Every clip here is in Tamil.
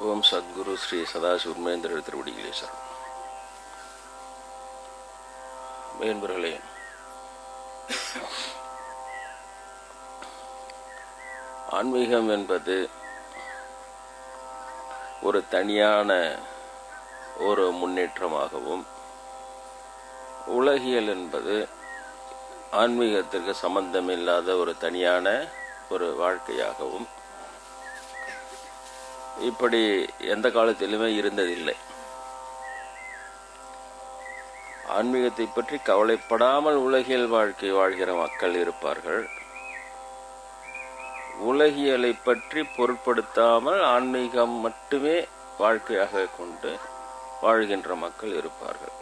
ஓம் சத்குரு ஸ்ரீ சதாசிவமேந்திர திருவடிகளே சரணம். மேன்பர்களே, ஆன்மீகம் என்பது ஒரு தனியான ஒரு முன்னேற்றமாகவும், உலகியல் என்பது ஆன்மீகத்திற்கு சம்பந்தமில்லாத ஒரு தனியான ஒரு வாழ்க்கையாகவும் இப்படி எந்த காலத்திலுமே இருந்ததில்லை. ஆன்மீகத்தை பற்றி கவலைப்படாமல் உலகியல் வாழ்க்கை வாழ்கிற மக்கள் இருப்பார்கள். உலகியலை பற்றி பொருட்படுத்தாமல் ஆன்மீகம் மட்டுமே வாழ்க்கையாக கொண்டு வாழ்கின்ற மக்கள் இருப்பார்கள்.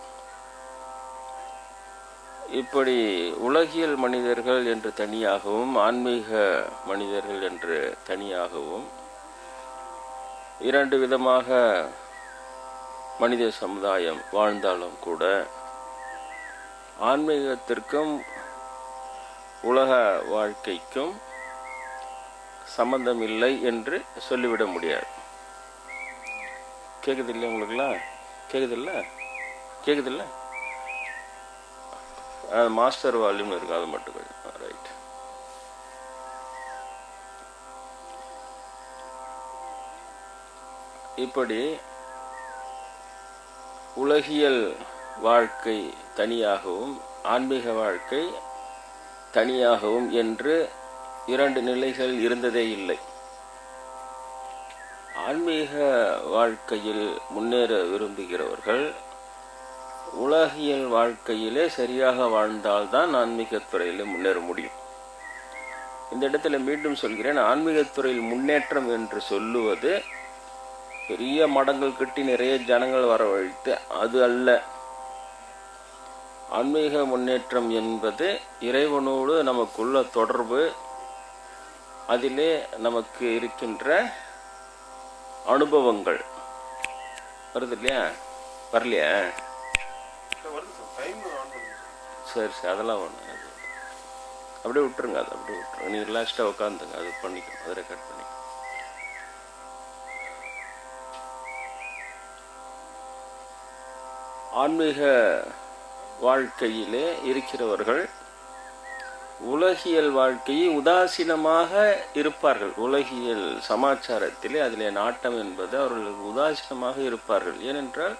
இப்படி உலகியல் மனிதர்கள் என்று தனியாகவும், ஆன்மீக மனிதர்கள் என்று தனியாகவும் இரண்டு விதமாக மனித சமுதாயம் வாழ்ந்தாலும் கூட, ஆன்மீகத்திற்கும் உலக வாழ்க்கைக்கும் சம்பந்தம் இல்லை என்று சொல்லிவிட முடியாது. கேட்குதில்லை உங்களுக்குலாம்? கேட்குதில்ல? மாஸ்டர் வால்யூம்னு இருக்கு, அது மட்டும் ரைட். இப்படி உலகியல் வாழ்க்கை தனியாகவும், ஆன்மீக வாழ்க்கை தனியாகவும் என்று இரண்டு நிலைகள் இருந்ததே இல்லை. ஆன்மீக வாழ்க்கையில் முன்னேற விரும்புகிறவர்கள் உலகியல் வாழ்க்கையிலே சரியாக வாழ்ந்தால்தான் ஆன்மீகத்துறையில் முன்னேற முடியும். இந்த இடத்துல மீண்டும் சொல்கிறேன், ஆன்மீகத்துறையில் முன்னேற்றம் என்று சொல்லுவது பெரிய மடங்கள் கட்டி நிறைய ஜனங்கள் வரவழைத்து அது அல்ல. ஆன்மீக முன்னேற்றம் என்பது இறைவனோடு நமக்குள்ள தொடர்பு, அதிலே நமக்கு இருக்கின்ற அனுபவங்கள். வருது இல்லையா? வரலையா? சரி, அதெல்லாம் ஒன்று அப்படியே விட்டுருங்க. அது அப்படியே விட்டுருங்க. நீங்கள் ரிலாக்ஸ்டாக உட்காந்துங்க, அது பண்ணிக்கணும், அதை ரெக்கார்ட் பண்ணிக்கணும். ஆன்மீக வாழ்க்கையிலே இருக்கிறவர்கள் உலகியல் வாழ்க்கையை உதாசீனமாக இருப்பார்கள். உலகியல் சமாச்சாரத்திலே அதிலே நாட்டம் என்பது அவர்களுக்கு உதாசீனமாக இருப்பார்கள். ஏனென்றால்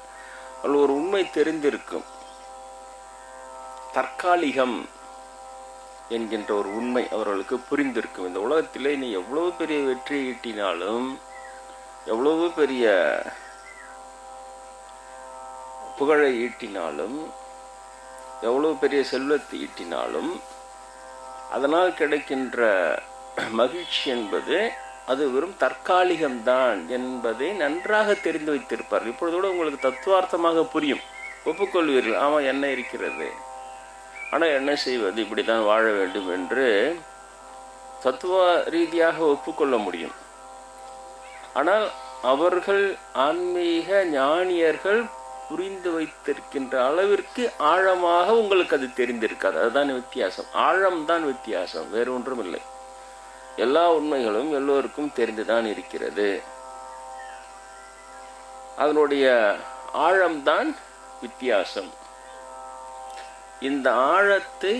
அவர்கள் ஒரு உண்மை தெரிந்திருக்கும். தற்காலிகம் என்கின்ற ஒரு உண்மை அவர்களுக்கு புரிந்திருக்கும். இந்த உலகத்திலே நீ எவ்வளவு பெரிய வெற்றி ஈட்டினாலும், எவ்வளவு பெரிய புகழை ஈட்டினாலும், எவ்வளவு பெரிய செல்வத்தை ஈட்டினாலும், அதனால் கிடைக்கின்ற மகிழ்ச்சி என்பது அது வெறும் தற்காலிகம்தான் என்பதை நன்றாக தெரிந்து வைத்திருப்பார்கள். இப்பொழுது கூட உங்களுக்கு தத்துவார்த்தமாக புரியும், ஒப்புக்கொள்வீர்கள். ஆமாம், என்ன இருக்கிறது, ஆனால் என்ன செய்வது, இப்படித்தான் வாழ வேண்டும் என்று தத்துவ ரீதியாக ஒப்புக்கொள்ள முடியும். ஆனால் அவர்கள் ஆன்மீக ஞானியர்கள் புரிந்து வைத்திருக்கின்ற அளவிற்கு ஆழமாக உங்களுக்கு அது தெரிந்திருக்காது. அதுதான் வித்தியாசம். ஆழம்தான் வித்தியாசம், வேறு ஒன்றும் இல்லை. எல்லா உண்மைகளும் எல்லோருக்கும் தெரிந்துதான் இருக்கிறது. அதனுடைய ஆழம்தான் வித்தியாசம். இந்த ஆழத்தை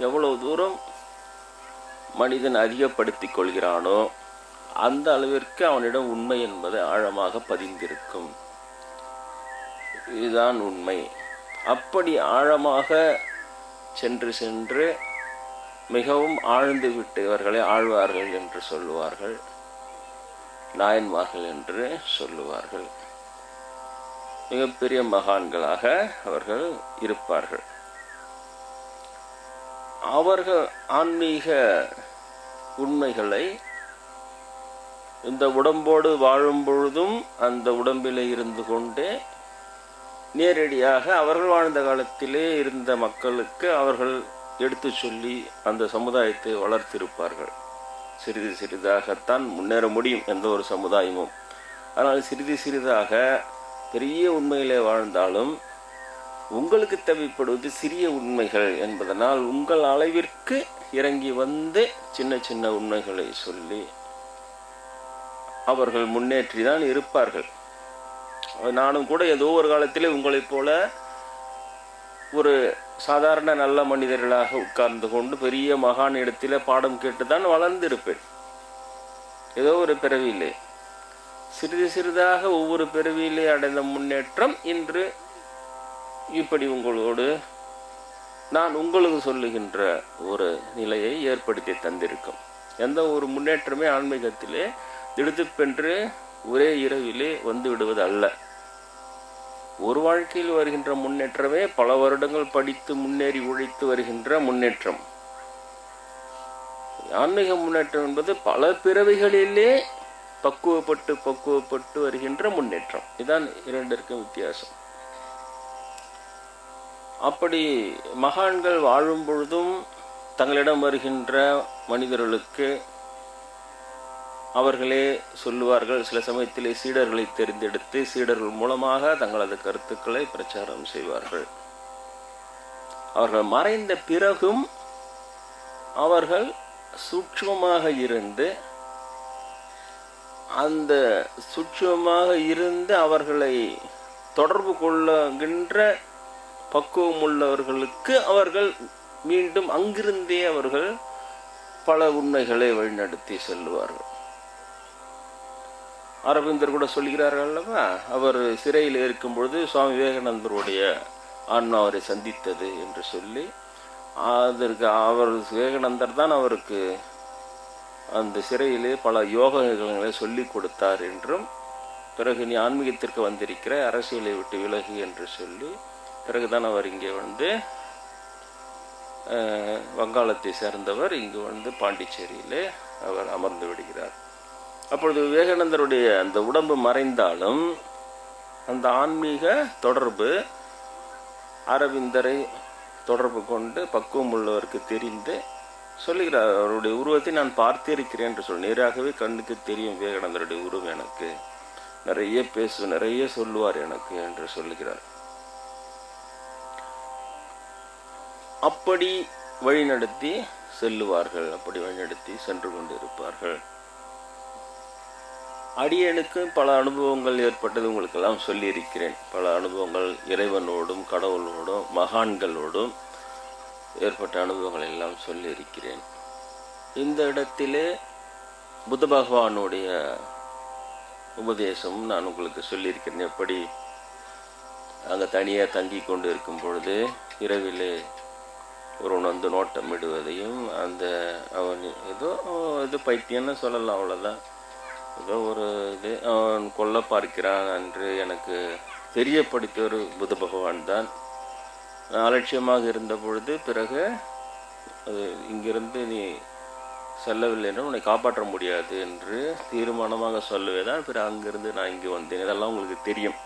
எவ்வளவு தூரம் மனிதன் அதிகப்படுத்திக் கொள்கிறானோ அந்த அளவிற்கு அவனிடம் உண்மை என்பது ஆழமாக பதிந்திருக்கும். இதுதான் உண்மை. அப்படி ஆழமாக சென்று மிகவும் ஆழ்ந்து விட்டவர்களை ஆழ்வார்கள் என்று சொல்லுவார்கள், நாயன்மார்கள் என்று சொல்லுவார்கள். மிகப்பெரிய மகான்களாக அவர்கள் இருப்பார்கள். அவர்கள் ஆன்மீக உண்மைகளை இந்த உடம்போடு வாழும் பொழுதும் அந்த உடம்பிலே இருந்து கொண்டே நேரடியாக அவர்கள் வாழ்ந்த காலத்திலே இருந்த மக்களுக்கு அவர்கள் எடுத்து சொல்லி அந்த சமுதாயத்தை வளர்த்திருப்பார்கள். சிறிது சிறிதாகத்தான் முன்னேற முடியும் எந்த ஒரு சமுதாயமும். ஆனால் சிறிது சிறிதாக பெரிய உண்மையிலே வாழ்ந்தாலும் உங்களுக்கு தேவைப்படுவது சிறிய உண்மைகள் என்பதனால் உங்கள் அளவிற்கு இறங்கி வந்து சின்ன சின்ன உண்மைகளை சொல்லி அவர்கள் முன்னேற்றி தான் இருப்பார்கள். நானும் கூட ஏதோ ஒரு காலத்திலே உங்களைப் போல ஒரு சாதாரண நல்ல மனிதர்களாக உட்கார்ந்து கொண்டு பெரிய மகான் இடத்திலே பாடம் கேட்டுதான் வளர்ந்திருப்பேன். ஏதோ ஒரு பிறவியிலே சிறிது சிறிதாக ஒவ்வொரு பிறவியிலே அடைந்த முன்னேற்றம் இன்று இப்படி உங்களோடு நான் உங்களுக்கு சொல்லுகின்ற ஒரு நிலையை ஏற்படுத்தி தந்திருக்கும். எந்த ஒரு முன்னேற்றமே ஆன்மீகத்திலே திடுதிப்பென்று ஒரே இரவிலே வந்து விடுவது அல்ல. ஒரு வாழ்க்கையில் வருகின்ற முன்னேற்றமே பல வருடங்கள் படித்து முன்னேறி உழைத்து வருகின்ற முன்னேற்றம். ஆன்மீக முன்னேற்றம் என்பது பல பிறவிகளிலே பக்குவப்பட்டு வருகின்ற முன்னேற்றம். இதுதான் இரண்டிற்கும் வித்தியாசம். அப்படி மகான்கள் வாழும் பொழுதும் தங்களிடம் வருகின்ற மனிதர்களுக்கு அவர்களே சொல்லுவார்கள். சில சமயத்திலே சீடர்களை தெரிந்தெடுத்து சீடர்கள் மூலமாக தங்களது கருத்துக்களை பிரச்சாரம் செய்வார்கள். அவர்கள் மறைந்த பிறகும் அவர்கள் சூட்சுமமாக இருந்து அந்த சூட்சுமமாக இருந்து அவர்களை தொடர்பு கொள்ளுகின்ற பக்குவம் உள்ளவர்களுக்கு அவர்கள் மீண்டும் அங்கிருந்தே அவர்கள் பல உண்மைகளை வழிநடத்தி செல்லுவார்கள். அரவிந்தர் கூட சொல்கிறார்கள் அல்லவா, அவர் சிறையில் இருக்கும் பொழுது சுவாமி விவேகானந்தருடைய ஆன்மா அவரை சந்தித்தது என்று சொல்லி, அதற்கு அவர் விவேகானந்தர் தான் அவருக்கு அந்த சிறையிலே பல யோகங்களை சொல்லி கொடுத்தார் என்றும், பிறகு நீ ஆன்மீகத்திற்கு வந்திருக்கிற அரசியலை விட்டு விலகு என்று சொல்லி, பிறகுதான் அவர் இங்கே வந்து வங்காளத்தை சேர்ந்தவர் இங்கு வந்து பாண்டிச்சேரியிலே அவர் அமர்ந்து விடுகிறார். அப்பொழுது விவேகானந்தருடைய அந்த உடம்பு மறைந்தாலும் அந்த ஆன்மீக தொடர்பு அரவிந்தரை தொடர்பு கொண்டு பக்குவம் உள்ளவருக்கு தெரிந்து சொல்லுகிறார். அவருடைய உருவத்தை நான் பார்த்திருக்கிறேன் என்று சொல்லி, நேராகவே கண்ணுக்கு தெரியும் விவேகானந்தருடைய உருவம் எனக்கு, நிறைய நிறைய சொல்லுவார் எனக்கு என்று சொல்லுகிறார். அப்படி வழிநடத்தி செல்லுவார்கள். அப்படி வழிநடத்தி சென்று கொண்டிருப்பார்கள். அடியனுக்கு பல அனுபவங்கள் ஏற்பட்டது உங்களுக்கெல்லாம் சொல்லியிருக்கிறேன். பல அனுபவங்கள் இறைவனோடும் கடவுளோடும் மகான்களோடும் ஏற்பட்ட அனுபவங்கள் எல்லாம் சொல்லியிருக்கிறேன். இந்த இடத்திலே புத்த பகவானுடைய உபதேசமும் நான் உங்களுக்கு சொல்லியிருக்கிறேன். எப்படி அங்கே தனியாக தங்கி கொண்டு இருக்கும் பொழுது இரவிலே ஒருவன் வந்து நோட்டம் இடுவதையும், அந்த அவன் ஏதோ பைத்தியம்னு சொல்லலாம், அவ்வளோதான், ஏதோ ஒரு இது அவன் கொல்ல பார்க்கிறான் என்று எனக்கு தெரியப்படுத்திய ஒரு புத்த பகவான் தான். அலட்சியமாக இருந்த பொழுது பிறகு இங்கிருந்து நீ செல்லவில்லை என்று உன்னை காப்பாற்ற முடியாது என்று தீர்மானமாக சொல்லுவேதான். பிறகு அங்கிருந்து நான் இங்கே வந்தேன். இதெல்லாம் உங்களுக்கு தெரியும்.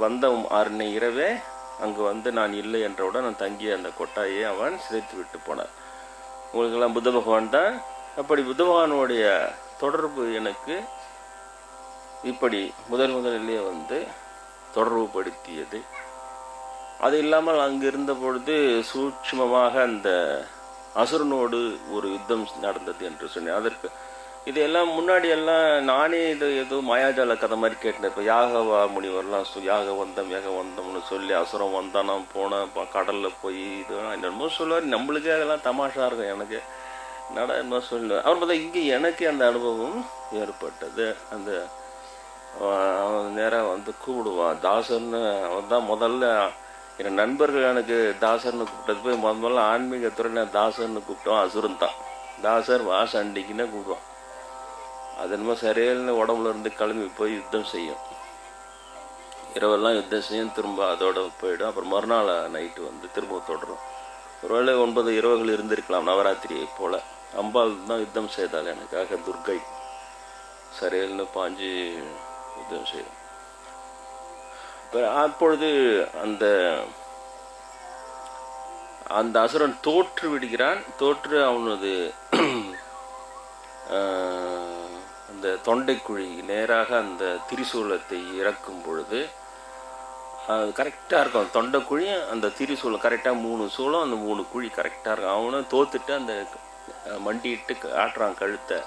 வந்த அன்னை இரவே அங்கு வந்து நான் இல்லை என்றவுடன் நான் தங்கிய அந்த கொட்டாயை அவன் சிதைத்து விட்டு போனான். உங்களுக்கெல்லாம் புத்த பகவான் தான். அப்படி புத்த பகவானுடைய தொடர்பு எனக்கு இப்படி முதலிலே வந்து தொடர்பு படுத்தியது. அது இல்லாமல் அங்கு இருந்த பொழுது சூட்சுமமாக அந்த அசுரனோடு ஒரு யுத்தம் நடந்தது என்று சொன்னேன். அதற்கு இதெல்லாம் முன்னாடி எல்லாம் நானே இது ஏதோ மாயாஜால கதை மாதிரி கேட்டேன். இப்போ யாகவா முனிவர்லாம் யாக வந்தம்னு சொல்லி அசுரம் வந்தானாம் போனேன் கடலில் போய் இது என்னமோ சொல்லுவார். நம்மளுக்கே அதெல்லாம் தமாஷா இருக்கும். எனக்கு என்னடா சொல்லுவேன். அவர் பார்த்தா இங்கே எனக்கு அந்த அனுபவம் ஏற்பட்டது. அந்த அவன் நேராக வந்து கூப்பிடுவான் தாசர்னு. அவன் தான் முதல்ல என் நண்பர்கள் எனக்கு தாசர்னு கூப்பிட்டது போய் முதல்ல ஆன்மீகத்துறை நான் தாசர்னு கூப்பிட்டோம். அசுரன் தான் தாசர் வாசண்டிக்குன்னு கூப்பிடுவான். அது என்னமோ சரியான உடம்புல இருந்து கிளம்பி போய் யுத்தம் செய்யும். இரவெல்லாம் யுத்தம் செய்யும், திரும்ப அதோட போயிடும். அப்புறம் மறுநாள் நைட்டு வந்து திரும்ப தொடரும். ஒருவேளை 9 இரவுகள் இருந்திருக்கலாம் நவராத்திரியை போல. அம்பாள் தான் யுத்தம் செய்தாள் எனக்காக. துர்கை சரியான பாஞ்சு யுத்தம் செய்யும். அப்பொழுது அந்த அசுரன் தோற்று விடுகிறான். தோற்று அவனது அந்த தொண்டைக்குழி நேராக அந்த திரிசூலத்தை இறக்கும் பொழுது அது கரெக்டாக இருக்கும். தொண்டைக்குழி அந்த திரிசூலம் கரெக்டாக 3 சூலம், அந்த 3 குழி கரெக்டாக இருக்கும். அவனும் தோத்துட்டு அந்த மண்டிட்டு ஆட்டுறான் கழுத்தை.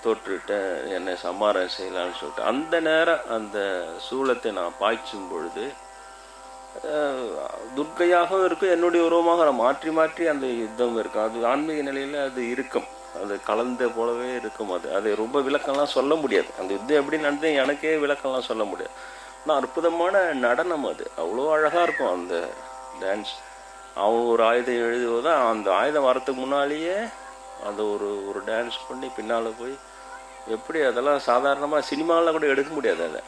தோற்றுவிட்டேன், என்னை சம்மாரம் செய்யலான்னு சொல்லிட்டு அந்த நேரம் அந்த சூலத்தை நான் பாய்ச்சும் பொழுது துர்க்கையாகவும் இருக்கும், என்னுடைய உருவமாக மாற்றி மாற்றி அந்த யுத்தம் இருக்கும். அது ஆன்மீக நிலையில் அது இருக்கும், அது கலந்த போலவே இருக்கும். அது ரொம்ப விளக்கம்லாம் சொல்ல முடியாது. அந்த யுத்தம் எப்படி நடந்து எனக்கே விளக்கம்லாம் சொல்ல முடியாது. ஆனால் அற்புதமான நடனம், அது அவ்வளோ அழகாக இருக்கும் அந்த டான்ஸ். அவன் ஒரு ஆயுதம் எழுதுவதான் அந்த ஆயுதம் வரத்துக்கு முன்னாலேயே அந்த ஒரு டான்ஸ் பண்ணி பின்னால் போய் எப்படி அதெல்லாம் சாதாரணமாக சினிமாவில் கூட எடுக்க முடியாது. அதை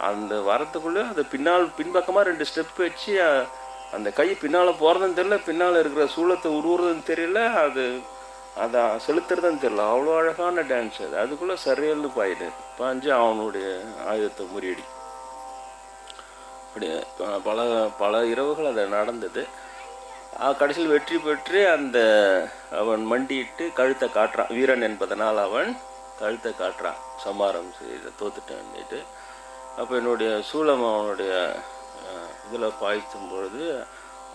அந்த வரத்துக்குள்ளே அது பின்பக்கமாக 2 ஸ்டெப் வச்சு அந்த கை பின்னால் போகிறதுன்னு தெரியல, பின்னால் இருக்கிற சூளத்தை உருவுறதுன்னு தெரியல, அதை செலுத்துறதுன்னு தெரியல. அவ்வளோ அழகான டான்ஸ் அது. அதுக்குள்ளே சரியல்னு பாய்ஞ்சு அவனுடைய ஆயுதத்தை முறியடி. அப்படி பல இரவுகள் அது நடந்தது. கடைசியில் வெற்றி பெற்று அவன் மண்டிட்டு கழுத்தை காட்டுறான். வீரன் என்பதனால் அவன் கழுத்தை காட்டுறான், சம்மாரம் செய்த தோத்துட்டேன்னுட்டு. அப்போ என்னுடைய சூலம் அவனுடைய இதில் பாய்ச்சும் பொழுது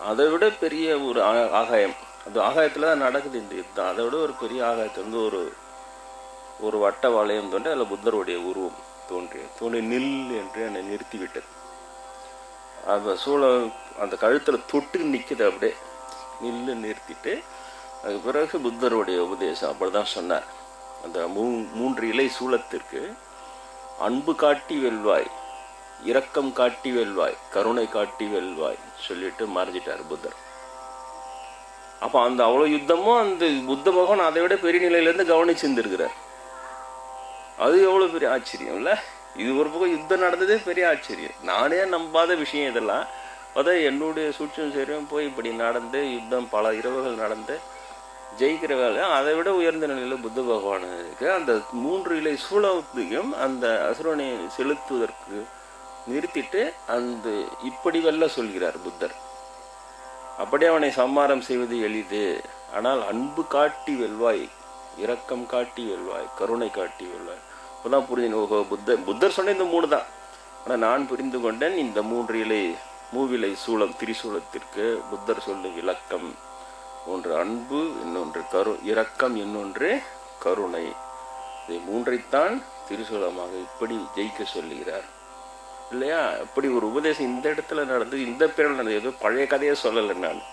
அதை விட பெரிய ஒரு ஆகாயம், அது ஆகாயத்தில் தான் நடக்குது இந்த யுத்தம். அதை விட ஒரு பெரிய ஆகாயத்தில் வந்து ஒரு வட்ட வளையம் தோன்றி அதில் புத்தருடைய உருவம் தோன்றி நில் என்று என்னை நிறுத்திவிட்டது. அந்த சூழல் அந்த கழுத்தில் தொட்டு நிற்குது, அப்படியே நில்லு நிறுத்திட்டு அதுக்கு பிறகு புத்தருடைய உபதேசம் அப்படிதான் சொன்னார். அந்த 3 இலை சூலத்திற்கு அன்பு காட்டி வெல்வாய், இரக்கம் காட்டி வெல்வாய், கருணை காட்டி வெல்வாய் சொல்லிட்டு மறைஞ்சிட்டார் புத்தர். அப்போ அந்த அவ்வளோ யுத்தமும் அந்த புத்த பகவான் அதை விட பெரிய நிலையிலேருந்து கவனிச்சிருந்துருக்கிறார். அது எவ்வளோ பெரிய ஆச்சரியம் இல்லை? இது ஒரு பக்கம் யுத்தம் நடந்ததே பெரிய ஆச்சரியம். நானே நம்பாத விஷயம் இதெல்லாம். அதான் என்னுடைய சூட்சம் சரியும் போய் இப்படி நடந்து யுத்தம் பல இரவுகள் நடந்து ஜெயிக்கிற வேலை அதை விட உயர்ந்த நிலையில் புத்த பகவானுக்கு அந்த 3 இலை சூலத்தையும் அந்த அசுரனை செலுத்துவதற்கு நிறுத்திட்டு இப்படி வெல்ல சொல்கிறார் புத்தர். அப்படி அவனை சம்மாரம் செய்வது எளிது, ஆனால் அன்பு காட்டி வெல்வாய், இரக்கம் காட்டி வெல்வாய், கருணை காட்டி வெல்வாய். இப்போதான் புரிஞ்சு, ஓஹோ புத்தர் சொன்ன இந்த 3 தான். ஆனால் நான் புரிந்து கொண்டேன் இந்த 3 இலை மூவிலை சூலம் திரிசூலத்திற்கு புத்தர் சொல்லும் விளக்கம். ஒன்று அன்பு, இன்னொன்று இரக்கம், இன்னொன்று கருணை. இதை 3ஐத்தான் திரிசூலமாக இப்படி ஜெயிக்க சொல்லுகிறார் இல்லையா? இப்படி ஒரு உபதேசம் இந்த இடத்துல நடந்து, இந்த பேரில் நடந்தது. ஏதோ பழைய கதையை சொல்லலை நான்.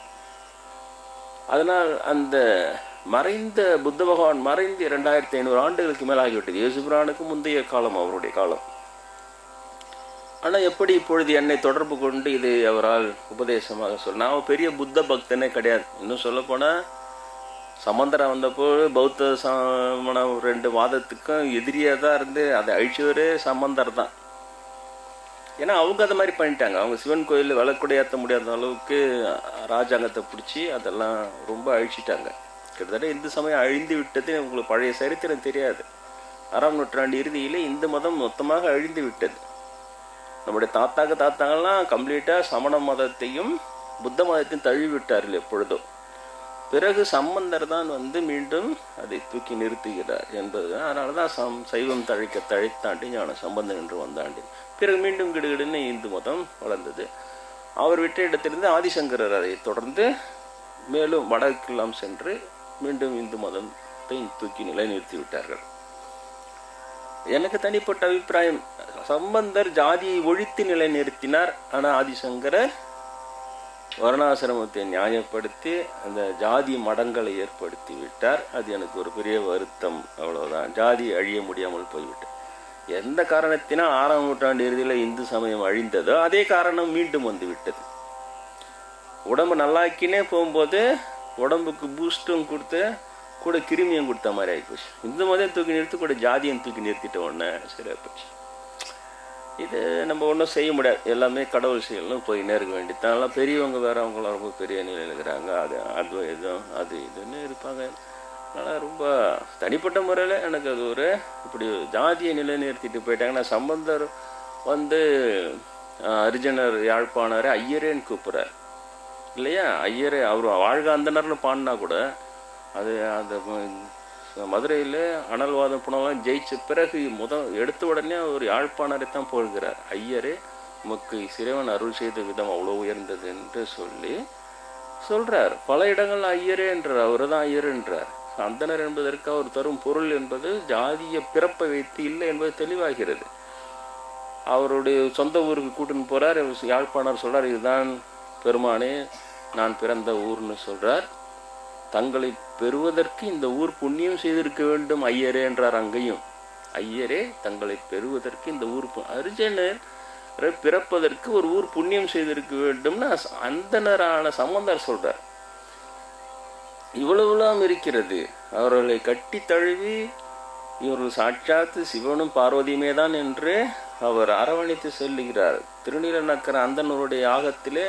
அதனால் அந்த மறைந்த புத்த பகவான் மறைந்து 2500 ஆண்டுகளுக்கு மேல் ஆகிவிட்டது. இயேசுபிரானுக்கு முந்தைய காலம் அவருடைய காலம். ஆனால் எப்படி இப்பொழுது என்னை தொடர்பு கொண்டு இது அவரால் உபதேசமாக சொல்ல? நான் பெரிய புத்த பக்தனே கிடையாது. இன்னும் சொல்லப்போனால் சமந்தரம் வந்தப்போ பௌத்த சமண 2 வாதத்துக்கும் எதிரியாக தான் இருந்து அதை அழிச்சவரே சமந்தர் தான். ஏன்னா அவங்க அதை மாதிரி பண்ணிட்டாங்க. அவங்க சிவன் கோயிலில் விளக்குடைய ஏற்ற முடியாத அளவுக்கு ராஜாங்கத்தை பிடிச்சி அதெல்லாம் ரொம்ப அழிச்சிட்டாங்க. கிட்டத்தட்ட இந்து சமயம் அழிந்து விட்டது. உங்களுக்கு பழைய சரித்திரம் தெரியாது. 6ஆம் நூற்றாண்டு இறுதியிலே இந்து மதம் மொத்தமாக அழிந்து விட்டது. நம்முடைய தாத்தாங்கெல்லாம் கம்ப்ளீட்டாக சமண மதத்தையும் புத்த மதத்தையும் தழுவிவிட்டார்கள் எப்பொழுதோ. பிறகு சம்பந்தர் தான் மீண்டும் அதை தூக்கி நிறுத்துகிறார் என்பது. அதனால தான் சைவம் தழைத்தாண்டி ஞான சம்பந்தன் என்று வந்தாண்டி. பிறகு மீண்டும் கிடுகிடுன்னு இந்து மதம் வளர்ந்தது. அவர் விட்ட இடத்திலிருந்து ஆதிசங்கரர் அதை தொடர்ந்து மேலும் வடக்கெல்லாம் சென்று மீண்டும் இந்து மதத்தை தூக்கி நிலைநிறுத்தி விட்டார்கள். எனக்கு தனிப்பட்ட அபிப்பிராயம், சம்பந்தர் ஜாதியை ஒழித்து நிலைநிறுத்தினார். ஆனால் ஆதிசங்கரர் வர்ணாசிரமத்தை நியாயப்படுத்தி அந்த ஜாதி மடங்களை ஏற்படுத்தி விட்டார். அது எனக்கு ஒரு பெரிய வருத்தம். அவ்வளவுதான். ஜாதி அழிய முடியாமல் போய்விட்டது. எந்த காரணத்தினால் 6ஆம் நூற்றாண்டு இறுதியில் இந்து சமயம் அழிந்ததோ அதே காரணம் மீண்டும் வந்து விட்டது. உடம்பு நல்லாக்கினே போகும்போது உடம்புக்கு பூஸ்டும் கொடுத்து கூட கிருமியும் கொடுத்த மாதிரி ஆகிப்போச்சு. இந்து மதம் தூக்கி நிறுத்தி கூட ஜாதியம் தூக்கி நிறுத்திட்ட உடனே சரியா போச்சு. இது நம்ம ஒன்றும் செய்ய முடியாது. எல்லாமே கடவுள் செயலும் போய் நேர்க்க வேண்டியது. அதெல்லாம் பெரியவங்க வேற, அவங்களாம் ரொம்ப பெரிய நிலையில் இருக்கிறாங்க. அது இதுன்னு இருப்பாங்க. அதனால் ரொம்ப தனிப்பட்ட முறையில் எனக்கு அது ஒரு இப்படி ஜாதியை நிலைநிறுத்திட்டு போயிட்டாங்கன்னா, சம்பந்தர் அரிஜனர் யாழ்ப்பாணரை ஐயரேன்னு கூப்பிட்றார் இல்லையா? ஐயரே அவர் வாழ்க அந்தனர்னு பாடினா கூட அது அந்த மதுரையில் அனல்வாதம் புனலாம் ஜெயிச்ச பிறகு எடுத்த உடனே ஒரு யாழ்ப்பாணரை தான் போகிறார். ஐயரே உமக்கு சிறைவன் அருள் செய்த விதம் அவ்வளோ உயர்ந்தது என்று சொல்றார். பல இடங்கள்ல ஐயரே என்றார், அவரு தான் ஐயர் என்றார். அந்தனர் என்பதற்கு அவர் தரும் பொருள் என்பது ஜாதிய பிறப்பை வைத்து இல்லை என்பது தெளிவாகிறது. அவருடைய சொந்த ஊருக்கு கூட்டின்னு போகிறார். யாழ்ப்பாணர் சொல்கிறார், இதுதான் பெருமானே நான் பிறந்த ஊர்னு சொல்கிறார். தங்களை பெறுவதற்கு இந்த ஊர் புண்ணியம் செய்திருக்க வேண்டும் ஐயரே என்றார். அங்கேயும் ஐயரே தங்களை பெறுவதற்கு இந்த ஊர் அர்ஜுனர் பிறப்பதற்கு ஒரு ஊர் புண்ணியம் செய்திருக்க வேண்டும்னு அந்தனரான சம்பந்தர் சொல்றார். இவ்வளவுலாம் இருக்கிறது. அவர்களை கட்டி தழுவி இவர்கள் சாட்சாத்து சிவனும் பார்வதியுமே தான் என்று அவர் அரவணைத்து செல்லுகிறார். திருநீலநக்கர அந்தனருடைய யாகத்திலே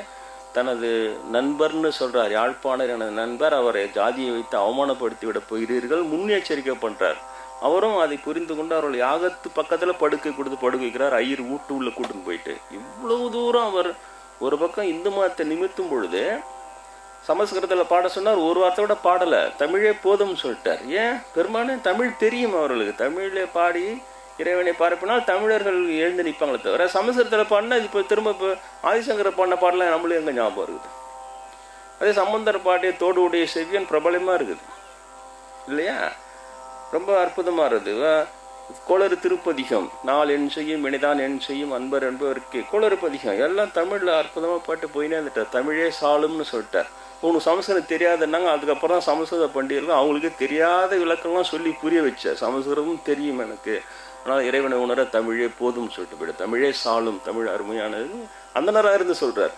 தனது நண்பர்னு சொல்றார். யாழ்ப்பாணர் எனது நண்பர், அவரை ஜாதியை வைத்து அவமானப்படுத்தி விட போகிறீர்கள் முன்னெச்சரிக்கை பண்றார். அவரும் அதை புரிந்து கொண்டு அவர்கள் யாகத்து பக்கத்துல படுக்கை கொடுத்து படுக்க வைக்கிறார். ஐயர் வீட்டு உள்ள கூட்டுன்னு போயிட்டு இவ்வளவு தூரம் அவர் ஒரு பக்கம் இந்து மதத்தை நிமித்தும் பொழுது சமஸ்கிருதத்தில் பாட சொன்னார். ஒரு வார்த்தையோட பாடலை, தமிழே போதும்னு சொல்லிட்டார். ஏன் பெருமானே தமிழ் தெரியும் அவர்களுக்கு. தமிழே பாடி இறைவனை பார்ப்பினால் தமிழர்கள் எழுந்து நிற்பாங்களே தவிர சமஸ்கிருதத்தில் பாடினா இப்போ திரும்ப இப்போ ஆதிசங்கர பாடின பாடலாம் நம்மளும் எங்கே ஞாபகம் இருக்குது. அதே சம்பந்தர் பாட்டிய தோடு உடைய செவ்வியன் பிரபலமாக இருக்குது இல்லையா, ரொம்ப அற்புதமாக இருக்குது. கோளறு திருப்பதிகம், நாள் என் செய்யும் வினைதான் என் செய்யும் அன்பர் என்பவருக்கு கோளறு பதிகம் எல்லாம் தமிழில் அற்புதமாக பாட்டு போயினே இருந்துட்டார். தமிழே சாலும்னு சொல்லிட்டார். உனக்கு சமஸ்கிருதம் தெரியாதுன்னாங்க. அதுக்கப்புறம் தான் சமஸ்கிருத பண்டிகர்கள் அவங்களுக்கு தெரியாத விளக்கம்லாம் சொல்லி புரிய வச்சார். சமஸ்கிருதமும் தெரியும் எனக்கு, ஆனால் இறைவனை உணர தமிழே போதும்னு சொல்லிட்டு போய்ட்டு தமிழே சாலும், தமிழ் அருமையானது அந்த நேரம் இருந்து சொல்கிறார்.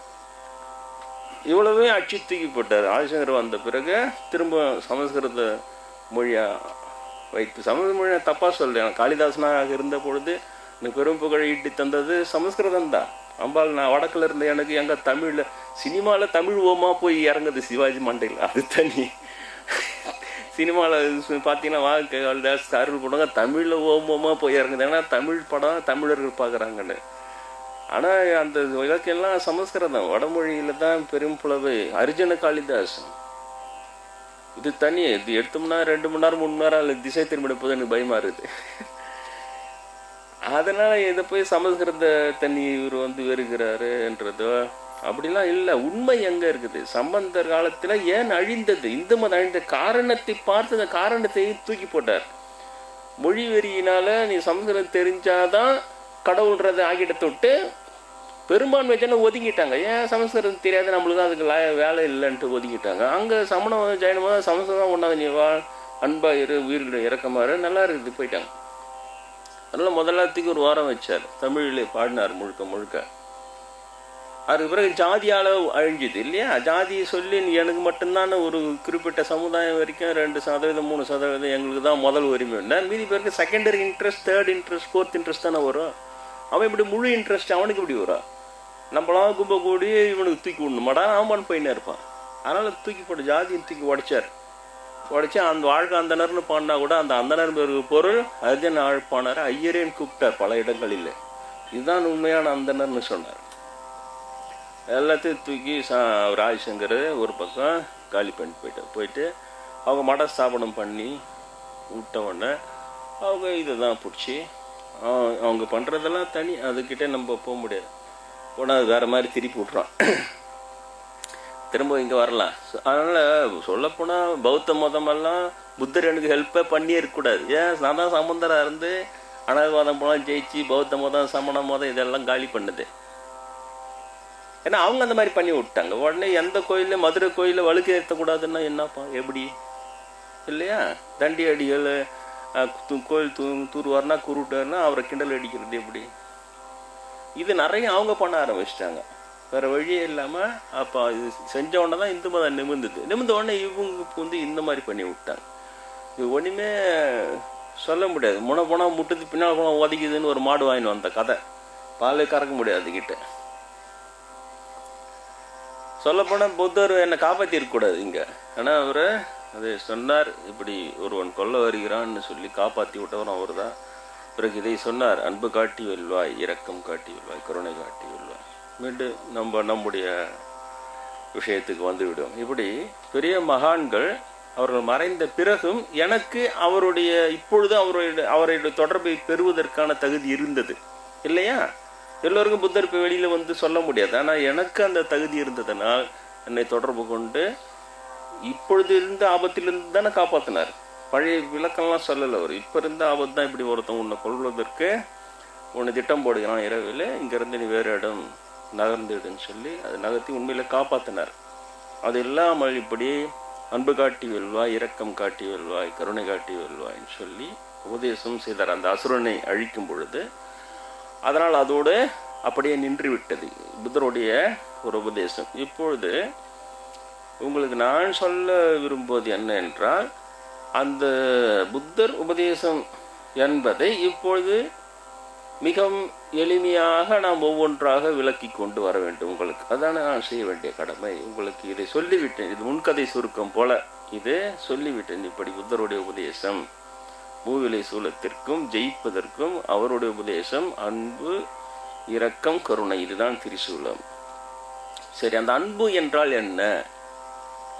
இவ்வளவே அச்சு தூக்கிப்பட்டார். ஆதிசங்கர் வந்த பிறகு திரும்ப சமஸ்கிருத மொழியாக வைத்து சமஸ்கிருத மொழியை தப்பாக சொல்கிறேன். காளிதாசனாக இருந்த பொழுது எனக்கு பெரும் புகழ் ஈட்டி தந்தது சமஸ்கிருதம் தான். அம்பாள் நான் வடக்கில் இருந்த எனக்கு எங்கே தமிழில் சினிமாவில் தமிழ் ஓமா போய் இறங்குது சிவாஜி மண்டையில், அது தனி. சினிமாவில் பார்த்தீங்கன்னா காளிதாஸ் அருள் போடுவாங்க, தமிழில் ஓமமாக போய் இறங்குது. ஏன்னா தமிழ் படம் தமிழர்கள் பார்க்குறாங்கன்னு. ஆனால் அந்த இலக்கியெல்லாம் சமஸ்கிருதம், வடமொழியில் தான் பெரும் புலவை. அர்ஜுன காளிதாஸ் இது தனி. இது எடுத்தோம்னா 2 மணி நேரம் 3 மணி நேரம் இல்லை திசை திரும்பிட போது எனக்கு பயமா இருக்குது. அதனால இதை போய் சமஸ்கிருத தண்ணி இவர் வருகிறாருன்றதோ அப்படிலாம் இல்லை. உண்மை எங்க இருக்குது? சம்பந்தர் காலத்துல ஏன் அழிந்தது இந்து மதம்? அழிந்த காரணத்தை பார்த்து அந்த காரணத்தை தூக்கி போட்டார். மொழி வெறியினால நீ சமஸ்கிருதம் தெரிஞ்சாதான் கடவுள்ன்றதை ஆகிட்ட தொட்டு பெரும்பான்மை ஜனம் ஒதுங்கிட்டாங்க. ஏன் சமஸ்கிருதம் தெரியாது, நம்மளுக்கு அதுக்கு வேலை இல்லைன்ட்டு ஒதுங்கிட்டாங்க. அங்கே சமணம் ஜெயனமாக சமஸ்கிருதம் ஒன்றாவது நீ வாழ் அன்பா இரு உயிர்களை இறக்கமாறு நல்லா இருக்குது போயிட்டாங்க. அதனால முதலாத்துக்கு ஒரு வாரம் வச்சார், தமிழிலே பாடினார் முழுக்க முழுக்க. அதுக்கு பிறகு ஜாதியால் அழிஞ்சுது இல்லையா. ஜாதியை சொல்லி எனக்கு மட்டும்தான் ஒரு குறிப்பிட்ட சமுதாயம் வரைக்கும் 2% 3% எங்களுக்கு தான் முதல் உரிமை. மீதி பேருக்கு secondary interest, third interest, fourth interest தானே வரும். அவன் இப்படி முழு இன்ட்ரெஸ்ட் அவனுக்கு இப்படி வரும். நம்மளாம் கும்ப கூடி இவனுக்கு தூக்கி விடணுமாடா அவன் போயின்னே இருப்பான். அதனால தூக்கி போட்டு ஜாதியை தூக்கி உடைச்சார். உடைச்சி அந்த வாழ்க்கை அந்தனர்னு பாடினா கூட அந்த அந்தனர் பொருள் அர்ஜுன் ஆழ்ப்பாணர் ஐயரேன்னு கூப்பிட்டார் பல இடங்களில். இதுதான் உண்மையான அந்தனர்னு சொன்னார். எல்லாத்தையும் தூக்கி ராஜசங்கர் ஒரு பக்கம் காலி பண்ணிட்டு போயிட்டு அவங்க மட ஸ்தாபனம் பண்ணி விட்ட உடனே அவங்க இதை தான் பிடிச்சி அவங்க பண்ணுறதெல்லாம் தனி, அதுக்கிட்டே நம்ம போக முடியாது. போனால் அது வேறு மாதிரி திருப்பி விட்றான், திரும்ப இங்கே வரலாம். அதனால் சொல்லப்போனால் பௌத்த மதமெல்லாம் புத்தர் எனக்கு ஹெல்ப்பே பண்ணியே இருக்கக்கூடாது. ஏன் நான் தான் சம்பந்தராக இருந்து அனாதவாதம் போனால் ஜெயிச்சு பௌத்த மதம் சமண மதம் இதெல்லாம் காலி பண்ணுது. ஏன்னா அவங்க அந்த மாதிரி பண்ணி விட்டாங்க. உடனே எந்த கோயிலில் மதுரை கோயிலில் வழுக்க ஏற்றக்கூடாதுன்னா என்னப்பா எப்படி இல்லையா. தண்டி அடிகள் கோயில் தூர்வார்னா குருட்டார்னா அவரை கிண்டல் அடிக்கிறது எப்படி, இது நிறைய அவங்க பண்ண ஆரம்பிச்சிட்டாங்க. வேற வழியே இல்லாமல் அப்போ இது செஞ்ச உடனே தான் இந்து மதம் நிமிர்ந்த உடனே இவங்க இந்த மாதிரி பண்ணி விட்டாங்க. இது ஒன்றுமே சொல்ல முடியாது. முனை போனால் முட்டுது பின்னால் போனால் உதைக்குதுன்னு ஒரு மாடு வாங்கினு வந்த கதை பாலே கறக்க முடியாது அதுக்கிட்ட. சொல்லப்போனால் புத்தர் என்னை காப்பாற்றி இருக்கக்கூடாது இங்கே. ஆனால் அவர் அதை சொன்னார், இப்படி ஒருவன் கொல்ல வருகிறான்னு சொல்லி காப்பாற்றி விட்டவரும் அவர் தான். பிறகு இதை சொன்னார், அன்பு காட்டி வெல்வாய், இரக்கம் காட்டி வெல்வாய், கருணை காட்டி வெல்வாய். மீண்டும் நம்முடைய விஷயத்துக்கு வந்துவிடும். இப்படி பெரிய மகான்கள் அவர்கள் மறைந்த பிறகும் எனக்கு அவருடைய இப்பொழுது அவருடைய தொடர்பை பெறுவதற்கான தகுதி இருந்தது இல்லையா. எல்லோருக்கும் புத்தர் இப்போ வெளியில் சொல்ல முடியாது. ஆனால் எனக்கு அந்த தகுதி இருந்ததனால் என்னை தொடர்பு கொண்டு இப்பொழுது இருந்த ஆபத்திலிருந்து தானே காப்பாற்றினார். பழைய விளக்கம்லாம் சொல்லலை அவர். இப்போ இருந்த ஆபத்து தான் இப்படி ஒருத்தன் உன்னை கொள்வதற்கு உன்னை திட்டம் போடுகிறான் இரவில், இங்கேருந்து நீ வேறு இடம் நகர்ந்துடுன்னு சொல்லி அது நகர்த்தி உண்மையில் காப்பாற்றினார். அது இல்லாமல் இப்படி அன்பு காட்டி வெல்வாய், இரக்கம் காட்டி வெல்வாய், கருணை காட்டி வெல்வாய்ன்னு சொல்லி உபதேசம் செய்தார் அந்த அசுரனை அழிக்கும் பொழுது. அதனால் அதோடு அப்படியே நின்று விட்டது புத்தருடைய ஒரு உபதேசம். இப்பொழுது உங்களுக்கு நான் சொல்ல விரும்புவது என்ன என்றால், அந்த புத்தர் உபதேசம் என்பதை இப்பொழுது மிகவும் எளிமையாக நாம் ஒவ்வொன்றாக விளக்கி கொண்டு வர வேண்டும். உங்களுக்கு அதான நான் செய்ய வேண்டிய கடமை. உங்களுக்கு இதை சொல்லிவிட்டேன், இது முன்கதை சுருக்கம் போல இது சொல்லிவிட்டேன். இப்படி புத்தருடைய உபதேசம் மூவிலை சூலத்திற்கும் ஜெயிப்பதற்கும் அவருடைய உபதேசம் அன்பு, இரக்கம், கருணை, இதுதான் திரிசூலம். சரி, அந்த அன்பு என்றால் என்ன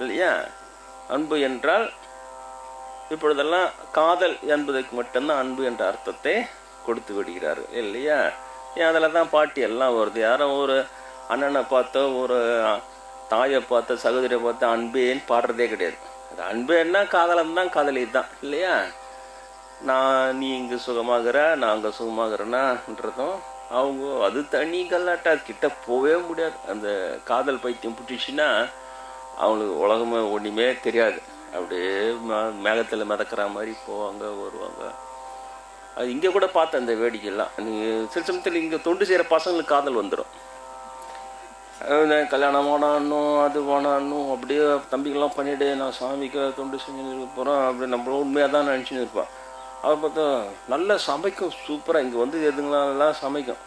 இல்லையா? அன்பு என்றால் இப்பொழுதெல்லாம் காதல் என்பதற்கு மட்டும்தான் அன்பு என்ற அர்த்தத்தை கொடுத்து விடுகிறார் இல்லையா? அதில் தான் பாட்டி எல்லாம் வருது. யாரும் ஒரு அண்ணனை பார்த்தோ ஒரு தாயை பார்த்த சகோதரியை பார்த்த அன்பேன்னு பாடுறதே கிடையாது. அது அன்பேன்னா காதலன் தான், காதலி தான் இல்லையா? நீ இங்கே சுகமாகிற, நான் அங்கே சுகமாகறேன்னான்றதும் அவங்க அது தனி கல்லாட்டா, கிட்ட போகவே முடியாது. அந்த காதல் பைத்தியம் பிடிச்சின்னா அவங்களுக்கு உலகமே ஒன்றுமே தெரியாது. அப்படியே மேகத்தில் மிதக்கிற மாதிரி போவாங்க வருவாங்க. அது இங்கே கூட பார்த்த அந்த வேடிக்கைலாம். சில சமயத்தில் இங்கே தொண்டு செய்கிற பசங்களுக்கு காதல் வந்துடும். கல்யாணம் வேணான்னும் அது வேணான்னும் அப்படியே தம்பிகள்லாம் பண்ணிவிட்டு நான் சாமிக்கு தொண்டு செஞ்சு போகிறோம் அப்படி நம்மளும் உண்மையாக தான் நினச்சின்னு இருப்பான். அவர் பார்த்தா நல்லா சமைக்கும், சூப்பராக இங்கே வந்து எதுங்களாம் சமைக்கும்.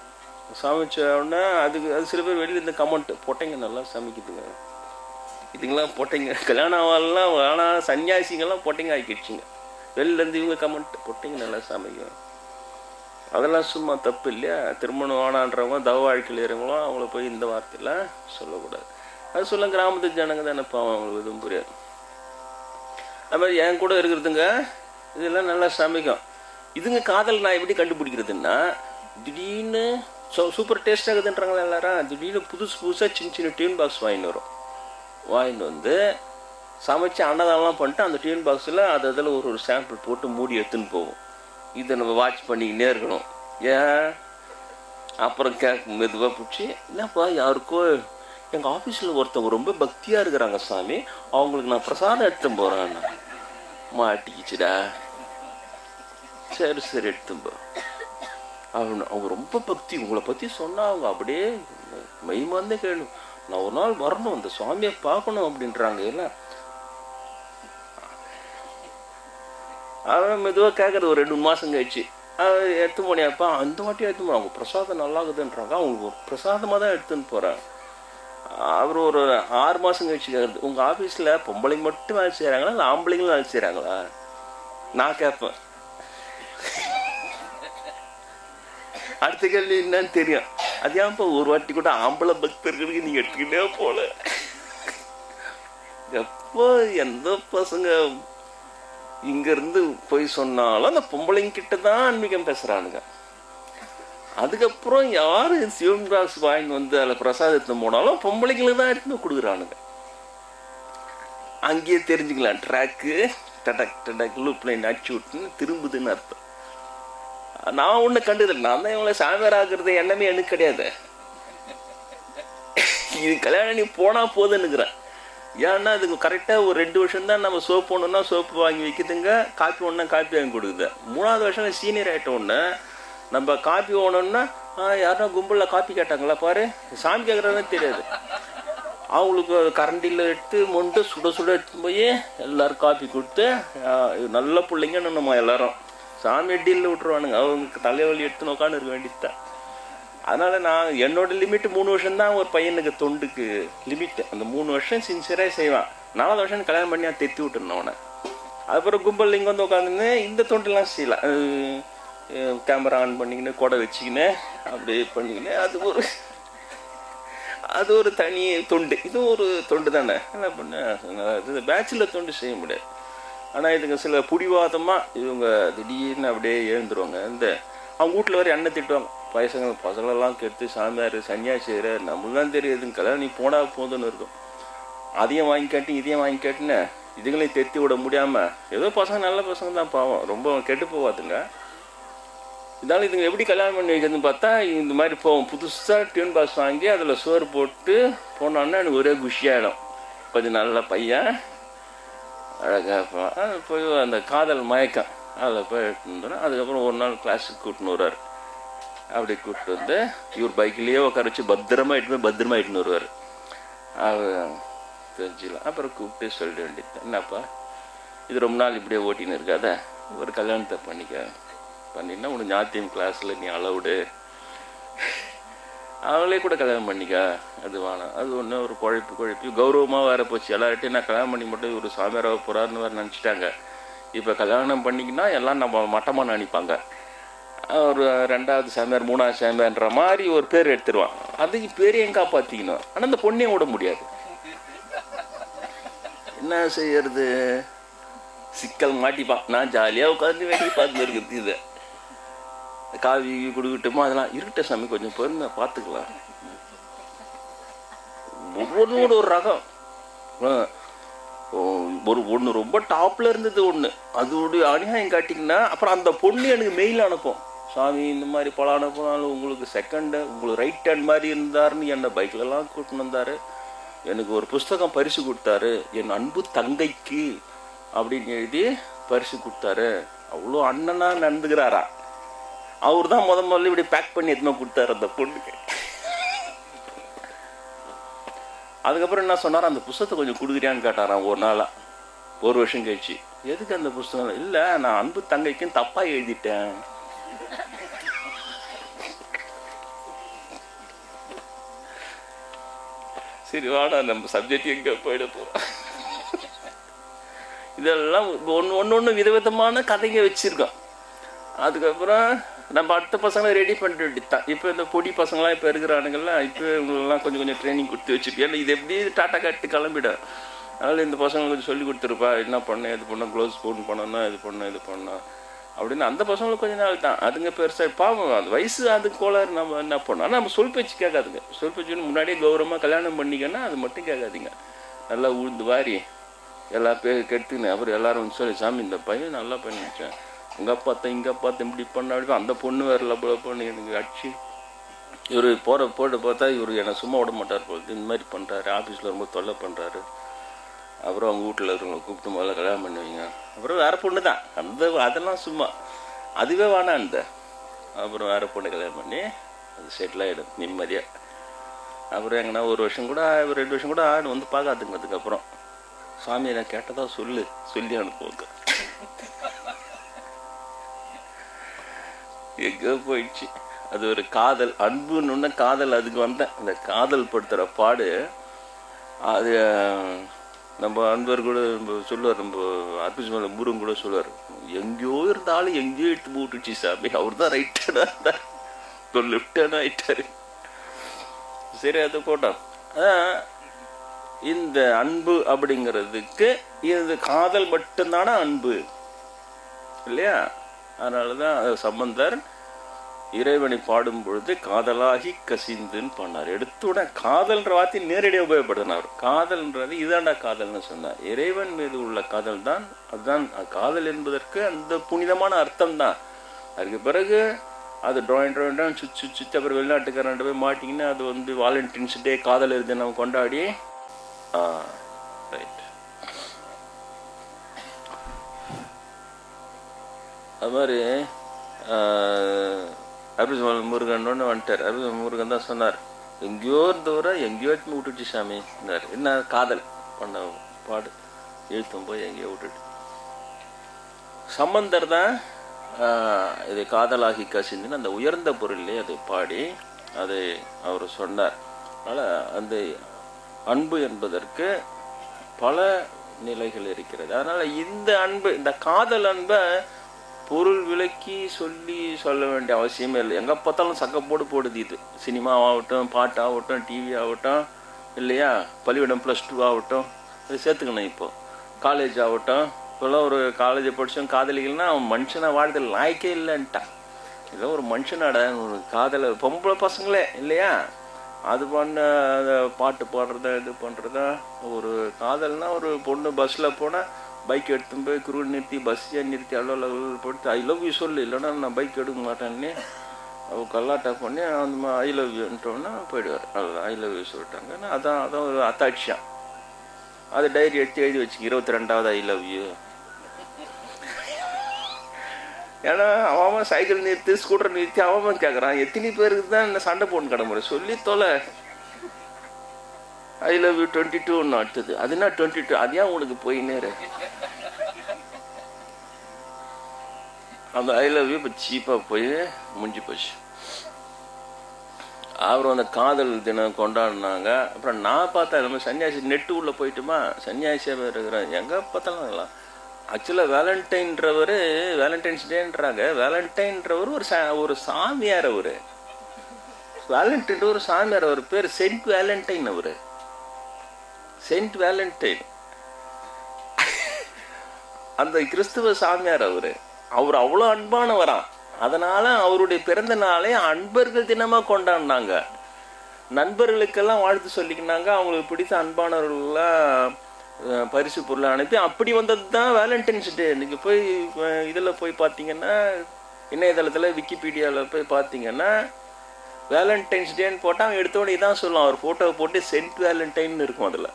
சமைச்ச உடனே அது சில பேர் வெளியில் இந்த கமெண்ட் பொட்டைங்க நல்லா சமைக்குதுங்க, இதுங்களாம் பொட்டைங்க, கல்யாணம் ஆகலாம் ஆனால் சன்னியாசிங்கெல்லாம் பொட்டைங்க ஆக்கிடுச்சிங்க. வெளிலேருந்து இவங்க கமெண்ட் பொட்டைங்க நல்லா சமைக்கும். அதெல்லாம் சும்மா தப்பு இல்லையா? திருமணம் ஆனான்றவங்க தவ வாழ்க்கையில் இருங்களோம் அவங்கள போய் இந்த வார்த்தையெல்லாம் சொல்லக்கூடாது. அது சொல்ல கிராமத்து ஜனங்க தானே பாவம், அவங்களுக்கு எதுவும் புரியாது. அது மாதிரி என் கூட இருக்கிறதுங்க இதெல்லாம் நல்லா சமைக்கும். இதுங்க காதல் நான் எப்படி கண்டுபிடிக்கிறதுன்னா, திடீர்னு சூப்பர் டேஸ்ட் ஆகுதுன்றாங்களா எல்லாரும், திடீர்னு புதுசாக சின்ன சின்ன டியூன் பாக்ஸ் வாங்கிட்டு வந்து சமைச்சு அன்னதானம்லாம் பண்ணிட்டு அந்த டியூன் பாக்ஸில் அதில் ஒரு சாம்பிள் போட்டு மூடி எடுத்துன்னு போகும். இதை நம்ம வாட்ச் பண்ணிக்கினே இருக்கணும். ஏன் அப்புறம் மெதுவாக பிடிச்சி, என்னப்பா யாருக்கோ எங்கள் ஆஃபீஸில் ஒருத்தவங்க ரொம்ப பக்தியாக இருக்கிறாங்க சாமி, அவங்களுக்கு நான் பிரசாதம் எடுத்துன்னு போகிறேன்னா மாட்டிக்கிச்சுடா. சரி சரி எடுத்துன்னு போ. அவங்க ரொம்ப பக்தி, உங்களை பற்றி சொன்னால் அவங்க அப்படியே மைமாந்தே கேளு, நான் ஒரு நாள் வரணும் அந்த சுவாமியை பார்க்கணும் அப்படின்றாங்க. இல்லை அவன் மெதுவாக கேட்குறது ஒரு 2 மாதம் கழிச்சு எடுத்து போனியாப்பா, அந்த வாட்டியும் எடுத்து போன, அவங்க பிரசாதம் நல்லாகுதுன்றாங்க, அவங்க ஒரு பிரசாதமாக தான் எடுத்துன்னு போகிறாங்க. அவர் ஒரு 6 மாதம் கழிச்சு கேட்குறது, உங்கள் ஆஃபீஸில் பொம்பளைங்க மட்டும் வேலை செய்கிறாங்களா இல்லை ஆம்பளைங்களும் வேலை செய்கிறாங்களா? நான் கேட்பேன். அடுத்த கேள்வி என்னன்னு தெரியும். அது ஏன்ப்பா ஒரு வாட்டி கூட ஆம்பளை பக்தர்களுக்கு நீங்கள் எடுத்துக்கிட்டே போல. எப்போ எந்த பசங்க இங்கேருந்து போய் சொன்னாலும் அந்த பொம்பளைங்க கிட்ட தான் ஆன்மீகம் பேசுகிறானுங்க. அதுக்கப்புறம் யார் சிவன் பாக்ஸ் வாங்கிட்டு வந்து அதில் பிரசாதத்தை போனாலும் பொம்பளைங்களுக்கு தான் எடுத்துன்னு கொடுக்குறானுங்க. அங்கேயே தெரிஞ்சுக்கலாம், ட்ராக்கு டடக் டடக் லூப்லைன் அடிச்சு விட்டுன்னு திரும்புதுன்னு அர்த்தம். நான் ஒன்று கண்டுதில்லை, நான் தான் இவங்களை சாமியார் ஆகுறது எண்ணமே எனக்கு கிடையாது. இது கல்யாணம் நீ போனால் போதுன்னுக்குறேன். ஏன்னா அதுக்கு கரெக்டாக ஒரு 2 வருஷம் தான் நம்ம சோப்பு ஒன்றுனா சோப்பு வாங்கி வைக்கிதுங்க, காப்பி ஒன்றா காப்பி வாங்கி கொடுக்குது. 3ஆவது வருஷம் சீனியர் ஆகிட்ட ஒன்று நம்ம காப்பி ஓனோன்னா யாருன்னா கும்பலில் காப்பி கேட்டாங்களா பாரு, சாமி கேட்குறதுன்னு தெரியாது. அவங்களுக்கு கரண்டியில் எடுத்து மொண்டு சுட சுட எடுத்து போய் எல்லோரும் காப்பி கொடுத்து நல்ல பிள்ளைங்கன்னு நம்ம எல்லோரும் சாமி டீலில் விட்டுருவானுங்க. அவங்க தலைவலி எடுத்து உட்காந்து இருக்க வேண்டியதுதான். அதனால் நான் என்னோட லிமிட்டு 3 வருஷம் தான் ஒரு பையனுக்கு தொண்டுக்கு லிமிட்டு. அந்த 3 வருஷம் சின்சியராக செய்வான். 4வது வருஷம் கல்யாணம் பண்ணி தேத்தி விட்டுருந்தேன் அவனை. அதுக்கப்புறம் கும்பல் இங்கே வந்து உட்காந்துன்னு இந்த தொண்டுலாம் செய்யலாம். கேமரா ஆன் பண்ணிக்கின்னு கொடை வச்சுக்கின்னு அப்படி பண்ணிக்கின்னு அது ஒரு தனி தொண்டு. இது ஒரு தொண்டு தானே. என்ன பண்ண இது பேச்சுலர் தொண்டு செய்ய முடியாது. ஆனால் இதுங்க சில புடிவாதமாக இவங்க திடீர்னு அப்படியே எழுந்துருவாங்க. அவங்க வீட்டில் வர எண்ணெய் திட்டுவாங்க, பசங்களெல்லாம் கெடுத்து சாமியார் சன்னியாசியார் நம்மளுக்கு தான் தெரியுதுங்க, கல்யாணம் நீ போனால் போதுன்னு இருக்கும். அதையும் வாங்கி கேட்டு இதையும் வாங்கி கேட்டுன்னு இதுங்களையும் தெத்தி விட முடியாமல், ஏதோ பசங்க நல்ல பசங்க தான் பாவம், ரொம்ப கெட்டு போவாதுங்க. இதனால இதுங்க எப்படி கல்யாணம் பண்ணி வைக்கிறதுன்னு பார்த்தா, இந்த மாதிரி போவோம், புதுசாக டியூன் பாக்ஸ் வாங்கி அதில் சோறு போட்டு போனோன்னா எனக்கு ஒரே குஷியாகிடும். கொஞ்சம் நல்ல பையன், அழகாக அது போய் அந்த காதல் மயக்கம் அதில் போய் எடுத்துன்னு வந்துடும். அதுக்கப்புறம் ஒரு நாள் கிளாஸுக்கு கூட்டின்னு வருவார். அப்படி கூப்பிட்டு வந்து இவர் பைக்கிலேயே உட்கார வச்சு பத்திரமா இட்டுன்னு வருவார். அவர் தெரிஞ்சுக்கலாம். அப்புறம் கூப்பிட்டு சொல்லிட வேண்டியது, என்னப்பா இது ரொம்ப நாள் இப்படியே ஓட்டின்னு இருக்காத, ஒரு கல்யாணத்தை பண்ணினா உனக்கு ஞாத்தியம் கிளாஸில் நீ அலவுடு, அவங்களே கூட கல்யாணம் பண்ணிக்க, அது வேணாம். அது ஒன்று ஒரு குழப்பி கௌரவமாக வேற போச்சு. எல்லார்ட்டையும் நான் கல்யாணம் பண்ணி மட்டும் இவர் சாமியாராக போகிறாருன்னு வேறு நினச்சிட்டாங்க. இப்போ கல்யாணம் பண்ணிக்கினா எல்லாம் நம்ம மட்டமாக நினைப்பாங்க. ஒரு 2வது சாமியார் 3வது சாமியார்ன்ற மாதிரி ஒரு பேர் எடுத்துருவான். அதுக்கு பேரையும் காப்பாற்றிக்கணும். ஆனால் அந்த பொண்ணையும் விட முடியாது. என்ன செய்யறது, சிக்கல் மாட்டிப்பான். நான் ஜாலியாக உட்காந்து வேண்டி பார்த்து இருக்குது. இதை காவி கொடுக்கட்டுமா, அதெல்லாம் இருக்கட்ட சாமி கொஞ்சம் பொறுமை பார்த்துக்கலாம். ஒவ்வொரு ஒரு ரகம். ஒன்று ரொம்ப டாப்பில் இருந்தது ஒன்று, அதோடைய அநியாயம் காட்டிங்கன்னா அப்புறம் அந்த பொண்ணு எனக்கு மெயில் அனுப்பும், சாமி இந்த மாதிரி பல அனுப்பினாலும் உங்களுக்கு செகண்டு உங்களுக்கு ரைட் ஹேண்ட் மாதிரி இருந்தாருன்னு என்னை பைக்லலாம் கூட்டின்னு வந்தார். எனக்கு ஒரு புஸ்தகம் பரிசு கொடுத்தாரு, என் அன்பு தங்கைக்கு அப்படின்னு எழுதி பரிசு கொடுத்தாரு. அவ்வளோ அண்ணனாக நடந்துக்கிறாரா. அவர் தான் முதல்ல இப்படி பேக் பண்ணி எதுவுமே கொடுத்தாரு அந்த பொண்ணுக்கு. அதுக்கப்புறம் என்ன சொன்னார், அந்த புஸ்தகத்தை கொஞ்சம் கொடுக்குறியான்னு கேட்டாராம் ஒரு நாளா, ஒரு வருஷம் கழிச்சு. எதுக்கு அந்த புஸ்தகம்? இல்லை, நான் அன்பு தங்கைக்கும் தப்பாக எழுதிட்டேன். சரி வாடா, நம்ம சப்ஜெக்ட் எங்கே போயிட போகிறோம். இதெல்லாம் ஒன்று விதவிதமான கதைங்க வச்சுருக்கோம். அதுக்கப்புறம் நம்ம அடுத்த பசங்களை ரெடி பண்ணிட்டு வேண்டியதான். இப்போ இந்த பொடி பசங்களாம் இப்போ இருக்கிறானுங்கள்லாம், இப்போ இவங்களெலாம் கொஞ்சம் ட்ரைனிங் கொடுத்து வச்சுருக்கு. ஏன்னா இது எப்படி டாட்டா காட்டு கிளம்பிடும். அதனால் இந்த பசங்களுக்கு கொஞ்சம் சொல்லி கொடுத்துருப்பா, என்ன பண்ணேன் இது பண்ணால் க்ளோஸ் போன் பண்ணணும், இது பண்ணோம் அப்படின்னு. அந்த பசங்களுக்கு கொஞ்சம் நாள் தான். அதுங்க பெருசாக பாவம், அது வயசு அது கோளாறு. நம்ம என்ன பண்ணோம், ஆனால் நம்ம சொல் பேச்சு கேட்காதுங்க. சொல் பேச்சுன்னு முன்னாடியே கௌரவமாக கல்யாணம் பண்ணிக்கன்னா அது மட்டும் கேட்காதீங்க. நல்லா உழுந்து வாரி எல்லா பேர் கெடுத்துன்னு அப்புறம் எல்லாரும் சொல்லி, சாமி இந்த பையன் நல்லா பண்ணிச்சேன், இங்கே பார்த்தேன் இப்படி பண்ண அப்படி. அந்த பொண்ணு வேறு லப பொண்ணு எனக்கு அடிச்சு இவர் போட்டு பார்த்தா இவர் என்னை சும்மா விட மாட்டார் போகுது. இந்த மாதிரி பண்ணுறாரு, ஆஃபீஸில் ரொம்ப தொல்லை பண்ணுறாரு. அப்புறம் அவங்க வீட்டில் இருக்கிறவங்க கூப்பிட்டு முதல்ல கல்யாணம் பண்ணுவீங்க. அப்புறம் வேறு பொண்ணு தான் அதெல்லாம் சும்மா அதுவே வேணான். அப்புறம் வேறு பொண்ணு கல்யாணம் பண்ணி அது செட்டில் ஆகிடும் நிம்மதியாக. அப்புறம் எங்கன்னா ஒரு வருஷம் கூட 2 வருஷம் கூட வந்து பார்க்காதுங்க. அதுக்கப்புறம் சாமியை நான் கேட்டதா சொல்லி அனுப்புவாங்க. எங்கே போயிடுச்சு அது. ஒரு காதல் அன்புன்னு காதல். அதுக்கு வந்தேன். அந்த காதல் படுத்துகிற பாடு அது நம்ம அன்பர் கூட சொல்லுவார், நம்ம அற்புதமான முருகன் கூட சொல்லுவார், எங்கேயோ இருந்தாலும் எங்கேயோ எடுத்து போட்டுச்சு சாமி, அவர் தான் ரைட்டாக இருந்தார், லெஃப்டான ஆயிட்டாரு. சரி அது போட்டோம். இந்த அன்பு அப்படிங்கிறதுக்கு இது காதல் மட்டும்தானே அன்பு இல்லையா? அதனால தான் சம்பந்தர் இறைவனை பாடும் பொழுது காதலாகி கசிந்துன்னு பண்ணார். எடுத்துட காதல்ன்ற வார்த்தையை நேரடியாக உபயோகப்படுத்தினார். காதல்ன்றது இதாண்டா காதல்னு சொன்னார். இறைவன் மீது உள்ள காதல் தான். அதுதான் காதல் என்பதற்கு அந்த புனிதமான அர்த்தம் தான். அதுக்கு பிறகு அது ட்ராயிங் சுற்றி அப்புறம் வெளிநாட்டுக்காரன் போய் மாட்டிங்கன்னா அது வந்து வாலண்டைன்ஸ் டே காதல் இருந்து நம்ம கொண்டாடி ரைட். அது மாதிரி அபிசுமல் முருகன் வந்துட்டார். அபிசுமல் முருகன் தான் சொன்னார், எங்கேயோ இருந்தவரை எங்கேயோ விட்டுட்டு சாமி இருந்தார். என்ன காதல் பண்ண பாடு எழுத்தும் போய் எங்கேயோ விட்டுட்டு. சம்பந்தர் தான் இது காதலாகி கசிந்துன்னு அந்த உயர்ந்த பொருளே அது பாடி அது அவர் சொன்னார். அதனால் அந்த அன்பு என்பதற்கு பல நிலைகள் இருக்கிறது. அதனால் இந்த அன்பு, இந்த காதல் அன்பை பொருள் விலக்கி சொல்ல வேண்டிய அவசியமே இல்லை. எங்கே பார்த்தாலும் சக்கப்போடு போடுது இது. சினிமாவாகட்டும், பாட்டாகட்டும், டிவி ஆகட்டும் இல்லையா, பள்ளிக்கூடம் +2 ஆகட்டும், அது சேர்த்துக்கணும். இப்போது காலேஜ் ஆகட்டும், இப்போல்லாம் ஒரு காலேஜை படித்தோம் காதலிகள்னா அவன் மனுஷனை வாழ்தல் லாய்க்கே இல்லைன்ட்டான். இதெல்லாம் ஒரு மனுஷனாட ஒரு காதலை பொம்பளை பசங்களே இல்லையா, அது பண்ண பாட்டு பாடுறதா இது பண்ணுறதா. ஒரு காதல்னா ஒரு பொண்ணு பஸ்ஸில் போனால் பைக் எடுத்துன்னு போய் குருவில் நிறுத்தி பஸ்ஸையே நிறுத்தி அவ்வளோ போட்டு ஐ லவ் யூ சொல்லு, இல்லைன்னா நான் பைக் எடுக்க மாட்டேன்னு அவள் கல்லாட்டா பண்ணி அந்த ஐ லவ் யூன்றோன்னா போயிடுவார். அதுதான் ஐ லவ் யூ சொல்லிட்டாங்க. அதான் ஒரு அத்தாட்சியம். அது டைரி எடுத்து எழுதி வச்சுக்க 22வது ஐ லவ் யூ. ஏன்னா அவன் சைக்கிள் நிறுத்தி ஸ்கூட்டர் நிறுத்தி அவன் கேட்குறான், எத்தனை பேருக்கு தான் இந்த சண்டை போட்டு கிடமுறை சொல்லி தொலை. ஐ லவ் யூ 22 அடுத்தது. அதுனா 22 அதையா உனக்கு போய் நேரு. அந்த ஐ லவ் யூ இப்போ சீப்பாக போய் முடிஞ்சு போச்சு. அப்புறம் அந்த காதல் தினம் கொண்டாடினாங்க. அப்புறம் நான் பார்த்தா நம்ம சன்னியாசி நெட்டு உள்ளே போயிட்டுமா சன்னியாசியாக இருக்கிறேன் எங்கே பார்த்தாலும். ஆக்சுவலாக வேலண்டைன்றவர் வேலண்டைன்ஸ் டேன்றாங்க. வேலண்டைன்றவர் ஒரு சாமியார். அவர் வேலண்டைன் ஒரு சாமியார். அவர் பேர் செயின்ட் வேலண்டைன். அவர் செயின்ட் வேலண்டைன் அந்த கிறிஸ்துவ சாமியார். அவர் அவ்வளோ அன்பானவரான். அதனால அவருடைய பிறந்த நாளை அன்பர்கள் தினமாக கொண்டாடினாங்க. நண்பர்களுக்கெல்லாம் வாழ்த்து சொல்லிக்கினாங்க. அவங்களுக்கு பிடித்த அன்பானவர்கள்லாம் பரிசு பொருளை அனுப்பி அப்படி வந்தது தான் வேலண்டைன்ஸ் டே. இன்னைக்கு போய் இதில் போய் பார்த்தீங்கன்னா இணையதளத்தில் விக்கிபீடியாவில் போய் பார்த்தீங்கன்னா வேலண்டைன்ஸ் டேன்னு போட்டால் அவன் எடுத்தோடனே தான் சொல்லுவான். அவர் ஃபோட்டோவை போட்டு சென்ட் வேலண்டைன் இருக்கும். அதில்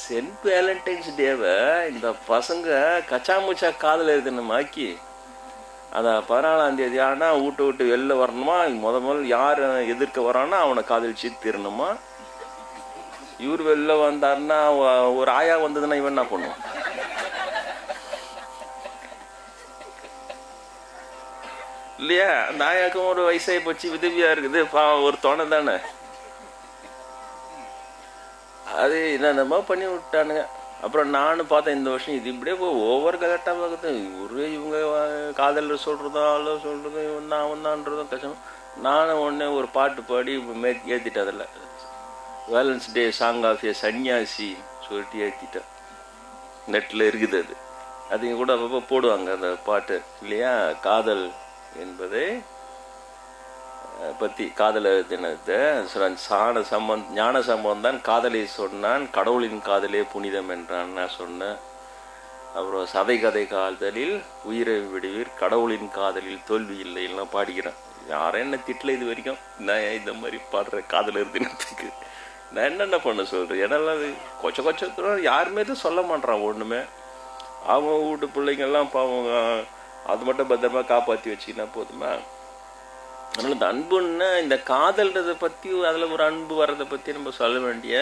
சென்ட் வேலண்டைன்ஸ் டேவை இந்த பசங்க கச்சாமுச்சா காதல் எழுதினமாக்கி அதை 14ஆம் தேதி ஆனால் வீட்டை விட்டு வெளில வரணுமா, முதல் யார் எதிர்க்க வரான்னா அவனை காதலிச்சு தீரணுமா. இவர் வெளில வந்தாருன்னா ஒரு ஆயா வந்ததுன்னா இவன் என்ன பண்ணுவான்? இல்லையா? அந்த ஆயாக்கும் ஒரு வயசாகி போச்சு, விதவியா இருக்குது, ஒரு துணை தானே. அது என்னென்னமோ பண்ணி விட்டானுங்க. அப்புறம் நானும் பார்த்தேன் இந்த வருஷம் இது இப்படியே ஓவர் கலெக்டாக பார்க்குது. இவங்க காதல் சொல்கிறதும் அவ்வளோ சொல்கிறதும் இவன் தான் அவன் தான்றதும் கஷ்டம். நானும் ஒன்று ஒரு பாட்டு பாடி ஏற்றிட்டேன். அதில் வேலன்ஸ் டே சாங் ஆஃப் ஏ சன்னியாசி சொல்லிட்டு ஏற்றிட்டேன். நெட்டில் இருக்குது. அதையும் கூட அப்பப்போ போடுவாங்க அந்த பாட்டு இல்லையா. காதல் என்பதை பற்றி காதல தினத்தை ஞான சம்பவம் தான் காதலை சொன்னான், கடவுளின் காதலே புனிதம் என்றான் நான் சொன்னேன். அப்புறம் சதை கதை காதலில் உயிரை விடுவீர், கடவுளின் காதலில் தோல்வி இல்லைன்னா பாடிக்கிறேன். யாரும் என்ன திட்டல இது வரைக்கும். நான் இந்த மாதிரி பாடுற காதலர் தினத்துக்கு நான் என்னென்ன பண்ண சொல்கிறேன். என்னெல்லாம் கொச்ச யாருமே தான் சொல்ல மாட்டான் ஒன்றுமே. அவங்க வீட்டு பிள்ளைங்கள்லாம் பாவங்க அது மட்டும் பத்திரமா காப்பாற்றி வச்சுக்கினா போதுமா. அதனால் இந்த அன்புன்னா இந்த காதல்றதை பற்றி அதில் ஒரு அன்பு வர்றதை பற்றி நம்ம சொல்ல வேண்டிய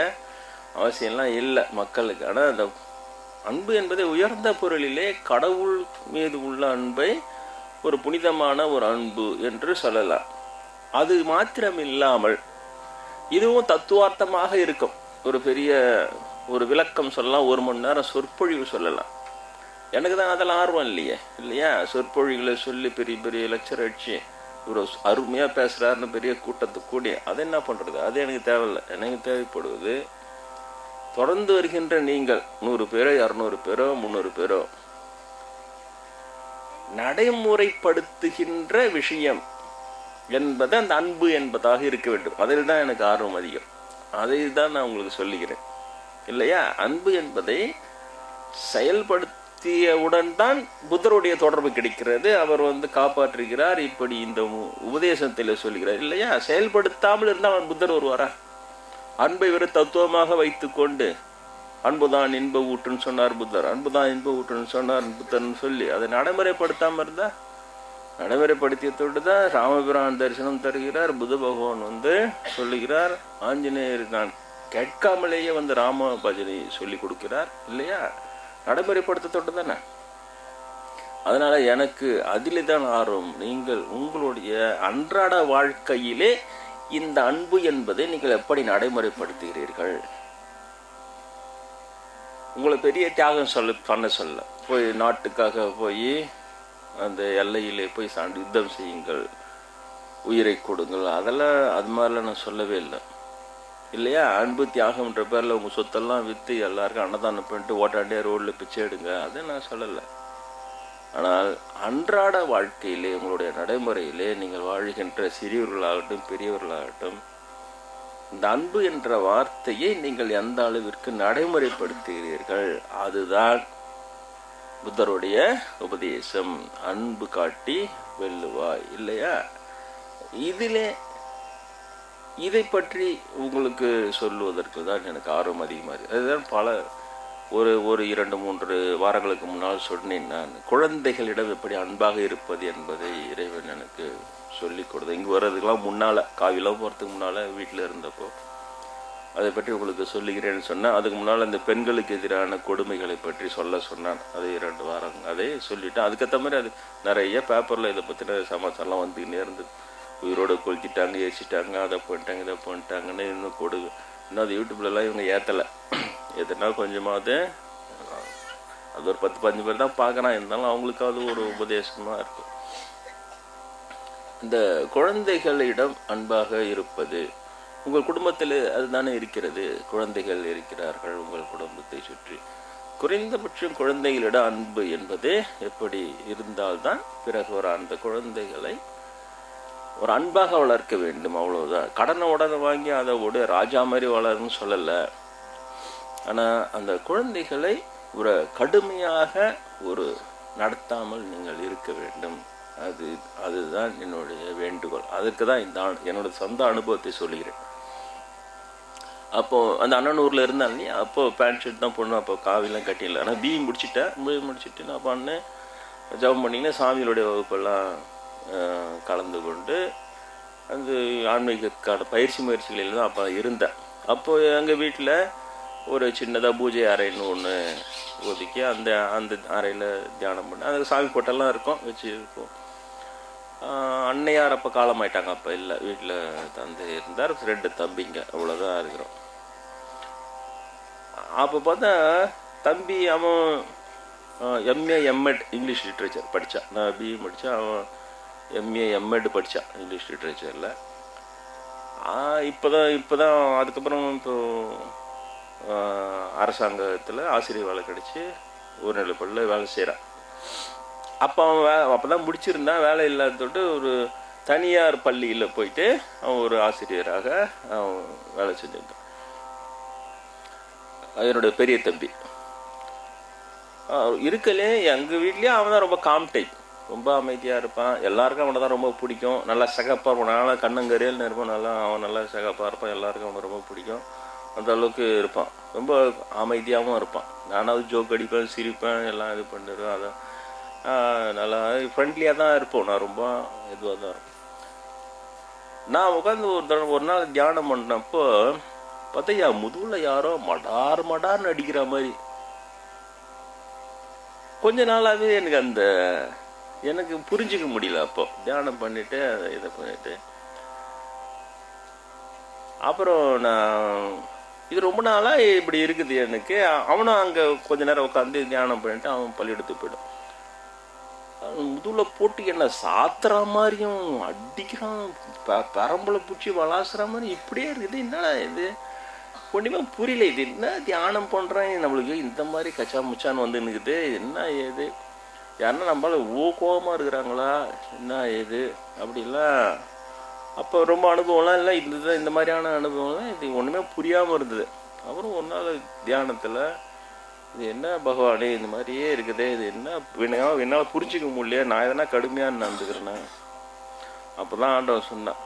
அவசியம்லாம் இல்லை மக்களுக்கு. ஆனால் அந்த அன்பு என்பதை உயர்ந்த பொருளிலே கடவுள் மீது உள்ள அன்பை ஒரு புனிதமான ஒரு அன்பு என்று சொல்லலாம். அது மாத்திரம் இல்லாமல் இதுவும் தத்துவார்த்தமாக இருக்கும். ஒரு பெரிய ஒரு விளக்கம் சொல்லலாம், 1 மணி நேரம் சொற்பொழிவு சொல்லலாம். எனக்கு தான் அதெல்லாம் ஆர்வம் இல்லையா. சொற்பொழிவுகளை சொல்லி பெரிய பெரிய லெக்சர் அடிச்சு இவர் அருமையாக பேசுகிறாருன்னு பெரிய கூட்டத்துக்கு கூடி அதை என்ன பண்ணுறது, அது எனக்கு தேவையில்லை. எனக்கு தேவைப்படுவது தொடர்ந்து வருகின்ற நீங்கள் 100 பேரோ 200 பேரோ 300 பேரோ நடைமுறைப்படுத்துகின்ற விஷயம் என்பது அந்த அன்பு என்பதாக இருக்க வேண்டும். அதில் தான் எனக்கு ஆர்வம் அதிகம். அதை தான் நான் உங்களுக்கு சொல்லுகிறேன் இல்லையா. அன்பு என்பதை செயல்படுத்தியவுடன் தான் புத்தருடைய தொடர்பு கிடைக்கிறது. அவர் காப்பாற்றுகிறார். இப்படி இந்த உபதேசத்தில் சொல்கிறார் இல்லையா. செயல்படுத்தாமல் இருந்தால் அவன் புத்தர் வருவாரா? அன்பை வெறும் தத்துவமாக வைத்து கொண்டு அன்புதான் இன்ப ஊற்றுன்னு சொன்னார் புத்தர், அன்புதான் இன்ப ஊற்றுன்னு சொன்னார் புத்தர்னு சொல்லி அதை நடைமுறைப்படுத்தாமல் இருந்தா, நடைமுறைப்படுத்தியதோடு தான் ராமபிரான் தரிசனம் தருகிறார். புத்த பகவான் சொல்லுகிறார், ஆஞ்சநேயர் நான் கேட்காமலேயே ராம பஜனை சொல்லி கொடுக்கிறார் இல்லையா. நடைமுறைப்படுத்தத்தோடு தானே. அதனால எனக்கு அதிலே தான் ஆர்வம். நீங்கள் உங்களுடைய அன்றாட வாழ்க்கையிலே இந்த அன்பு என்பதை நீங்கள் எப்படி நடைமுறைப்படுத்துகிறீர்கள்? உங்களை பெரிய தியாகம் பண்ண சொல்ல போய் நாட்டுக்காக போய் அந்த எல்லையிலே போய் யுத்தம் செய்யுங்கள், உயிரை கொடுங்கள், அதெல்லாம் அது மாதிரிலாம் நான் சொல்லவே இல்லை இல்லையா. அன்பு தியாகம்ன்ற பேரில் உங்கள் சொத்தெல்லாம் விற்று எல்லாருக்கும் அன்னதானம் பண்ணிட்டு ஓட்டாண்டே ரோடில் பிச்சை எடுங்க, அதை நான் சொல்லலை. ஆனால் அன்றாட வாழ்க்கையிலே உங்களுடைய நடைமுறையிலே நீங்கள் வாழ்கின்ற சிறியவர்களாகட்டும் பெரியவர்களாகட்டும் இந்த அன்பு என்ற வார்த்தையை நீங்கள் எந்த அளவிற்கு நடைமுறைப்படுத்துகிறீர்கள், அதுதான் புத்தருடைய உபதேசம். அன்பு காட்டி வெல்லுவாய், இல்லையா? இதை பற்றி உங்களுக்கு சொல்லுவதற்கு தான் எனக்கு ஆர்வம் அதிகமாக இருக்குது. அதுதான் ஒரு 2-3 வாரங்களுக்கு முன்னால் சொன்னேன். நான் குழந்தைகளிடம் எப்படி அன்பாக இருப்பது என்பதை இறைவன் எனக்கு சொல்லி கொடுத்தேன். இங்கே வர்றதுக்கெல்லாம் முன்னால், காவிலாம் போகிறதுக்கு முன்னால் வீட்டில் இருந்தப்போ அதை பற்றி உங்களுக்கு சொல்லுகிறேன்னு சொன்னேன். அதுக்கு முன்னால் இந்த பெண்களுக்கு எதிரான கொடுமைகளை பற்றி சொன்னான். அது 2 வாரம் அதை சொல்லிவிட்டேன். அதுக்கேற்ற மாதிரி அது நிறைய பேப்பரில் இதை பற்றின சமாச்சாரம்லாம் வந்துக்கிட்டே இருந்தது. உயிரோடு கொளுத்திட்டாங்க, ஏசிட்டாங்க, அதை பண்ணிட்டாங்க, இதை பண்ணிட்டாங்கன்னு இன்னும் அது யூடியூப்லலாம் இவங்க ஏற்றலை. எதுனா கொஞ்சமாவது அது ஒரு 10-15 பேர் தான் பார்க்குறான். இருந்தாலும் அவங்களுக்காவது ஒரு உபதேசமாக இருக்கும். இந்த குழந்தைகளிடம் அன்பாக இருப்பது, உங்கள் குடும்பத்தில் அதுதானே இருக்கிறது. குழந்தைகள் இருக்கிறார்கள் உங்கள் குடும்பத்தை சுற்றி. குறைந்தபட்சம் குழந்தைகளிடம் அன்பு என்பது எப்படி இருந்தால்தான் பிறகு அந்த குழந்தைகளை ஒரு அன்பாக வளர்க்க வேண்டும், அவ்வளோதான். கடனை உடனே வாங்கி அதை ராஜா மாதிரி வளருன்னு சொல்லலை. ஆனால் அந்த குழந்தைகளை ஒரு கடுமையாக நடத்தாமல் நீங்கள் இருக்க வேண்டும். அதுதான் என்னுடைய வேண்டுகோள். அதுக்கு தான் என்னோட சொந்த அனுபவத்தை சொல்லுகிறேன். அப்போது அந்த அண்ணனூரில் இருந்தால் இல்லையா, அப்போது பேண்ட் ஷர்ட் தான் போடணும். அப்போ காவிலாம் கட்டிடல. ஆனால் பிஇ முடிச்சுட்டு நான் பண்ணேன். ஜபம் பண்ணிங்கன்னா சாமிகளுடைய வகுப்பெல்லாம் கலந்து கொண்டு அந்த ஆன்மீகத்துக்கான முயற்சிகளில் தான் அப்போ இருந்தேன். அப்போது எங்கள் வீட்டில் ஒரு சின்னதாக பூஜை அறைன்னு ஒன்று ஒதுக்கி அந்த அறையில் தியானம் பண்ண, அந்த சாமி போட்டெல்லாம் இருக்கும், வச்சுருக்கோம். அன்னையார் அப்போ காலமாயிட்டாங்க. அப்போ இல்லை, வீட்டில் தந்தை இருந்தார், 2 தம்பிங்க, அவ்வளோதான் இருக்கிறோம். அப்போ பார்த்தா தம்பி அவன் எம்ஏ எம்எட் இங்கிலீஷ் லிட்ரேச்சர் படித்தான். நான் பிஇ படித்தான், அவன் எம்ஏ எம்எட் படித்தான் இங்கிலீஷ் லிட்ரேச்சரில். இப்போ தான் அதுக்கப்புறம் அரசாங்கத்தில் ஆசிரியர் வேலை கிடச்சி ஒரு பள்ளியில் வேலை செய்கிறான். அப்போ அவன் அப்போ தான் முடிச்சிருந்தான். வேலை இல்லாததோட்டு ஒரு தனியார் பள்ளியில் போயிட்டு அவன் ஒரு ஆசிரியராக அவன் வேலை செஞ்சுருந்தான். என்னுடைய பெரிய தம்பி இருக்கலே எங்கள் வீட்லேயும் அவன் தான் ரொம்ப காம் டைப், ரொம்ப அமைதியாக இருப்பான். எல்லாருக்கும் அவனை தான் ரொம்ப பிடிக்கும். நல்லா சகப்பாக இருப்பான். நல்லா கண்ணங்கரையில் இருப்பான். அவன் நல்லா சகப்பாக இருப்பான். எல்லாருக்கும் அவனை ரொம்ப பிடிக்கும். அந்த அளவுக்கு இருப்பான். ரொம்ப அமைதியாகவும் இருப்பான். நானாவது ஜோக் அடிப்பேன், சிரிப்பேன், எல்லாம் இது பண்ணிடுவேன். அதான் நல்லா ஃப்ரெண்ட்லியாக தான் இருப்போம். நான் ரொம்ப இதுவாக தான் இருப்பேன். நான் உட்காந்து ஒரு நாள் தியானம் பண்ணப்போ பார்த்தா என் முதுகில் யாரோ மடார்னு அடிக்கிற மாதிரி. கொஞ்ச நாளாகவே எனக்கு புரிஞ்சிக்க முடியல. அப்போ தியானம் பண்ணிட்டு அதை இதை பண்ணிட்டு அப்புறம் நான் இது ரொம்ப நாளாக இப்படி இருக்குது எனக்கு. அவனும் அங்கே கொஞ்ச நேரம் உட்காந்து தியானம் பண்ணிட்டு அவன் பள்ளியெடுத்து போயிடும். முதுகில் போட்டு என்ன சாத்துற மாதிரியும் அடிக்கிறான், பரம்பலை பூச்சி வளாசுற மாதிரி இப்படியே இருக்குது. என்னடா இது, ஒன்றுமே புரியல. இது என்ன தியானம் பண்ணுறேன், நம்மளுக்கு இந்த மாதிரி கச்சா முச்சான்னு வந்து நிற்குது, என்ன ஏது, யாருன்னா நம்மளால கோபமாக இருக்கிறாங்களா, என்ன ஏது அப்படிலாம். அப்போ ரொம்ப அனுபவம்லாம் இல்லை, இதுதான் இந்த மாதிரியான அனுபவம்லாம் இது ஒன்றுமே புரியாமல் இருந்தது. அப்புறம் ஒரு நாள் தியானத்தில் இது என்ன பகவானே இந்த மாதிரியே இருக்குது, இது என்ன என்னால் புரிஞ்சிக்க முடியல, நான் எதனா கடுமையாக நடந்துக்கிறேன்னா. அப்போ தான் ஆண்டவன் சொன்னான்,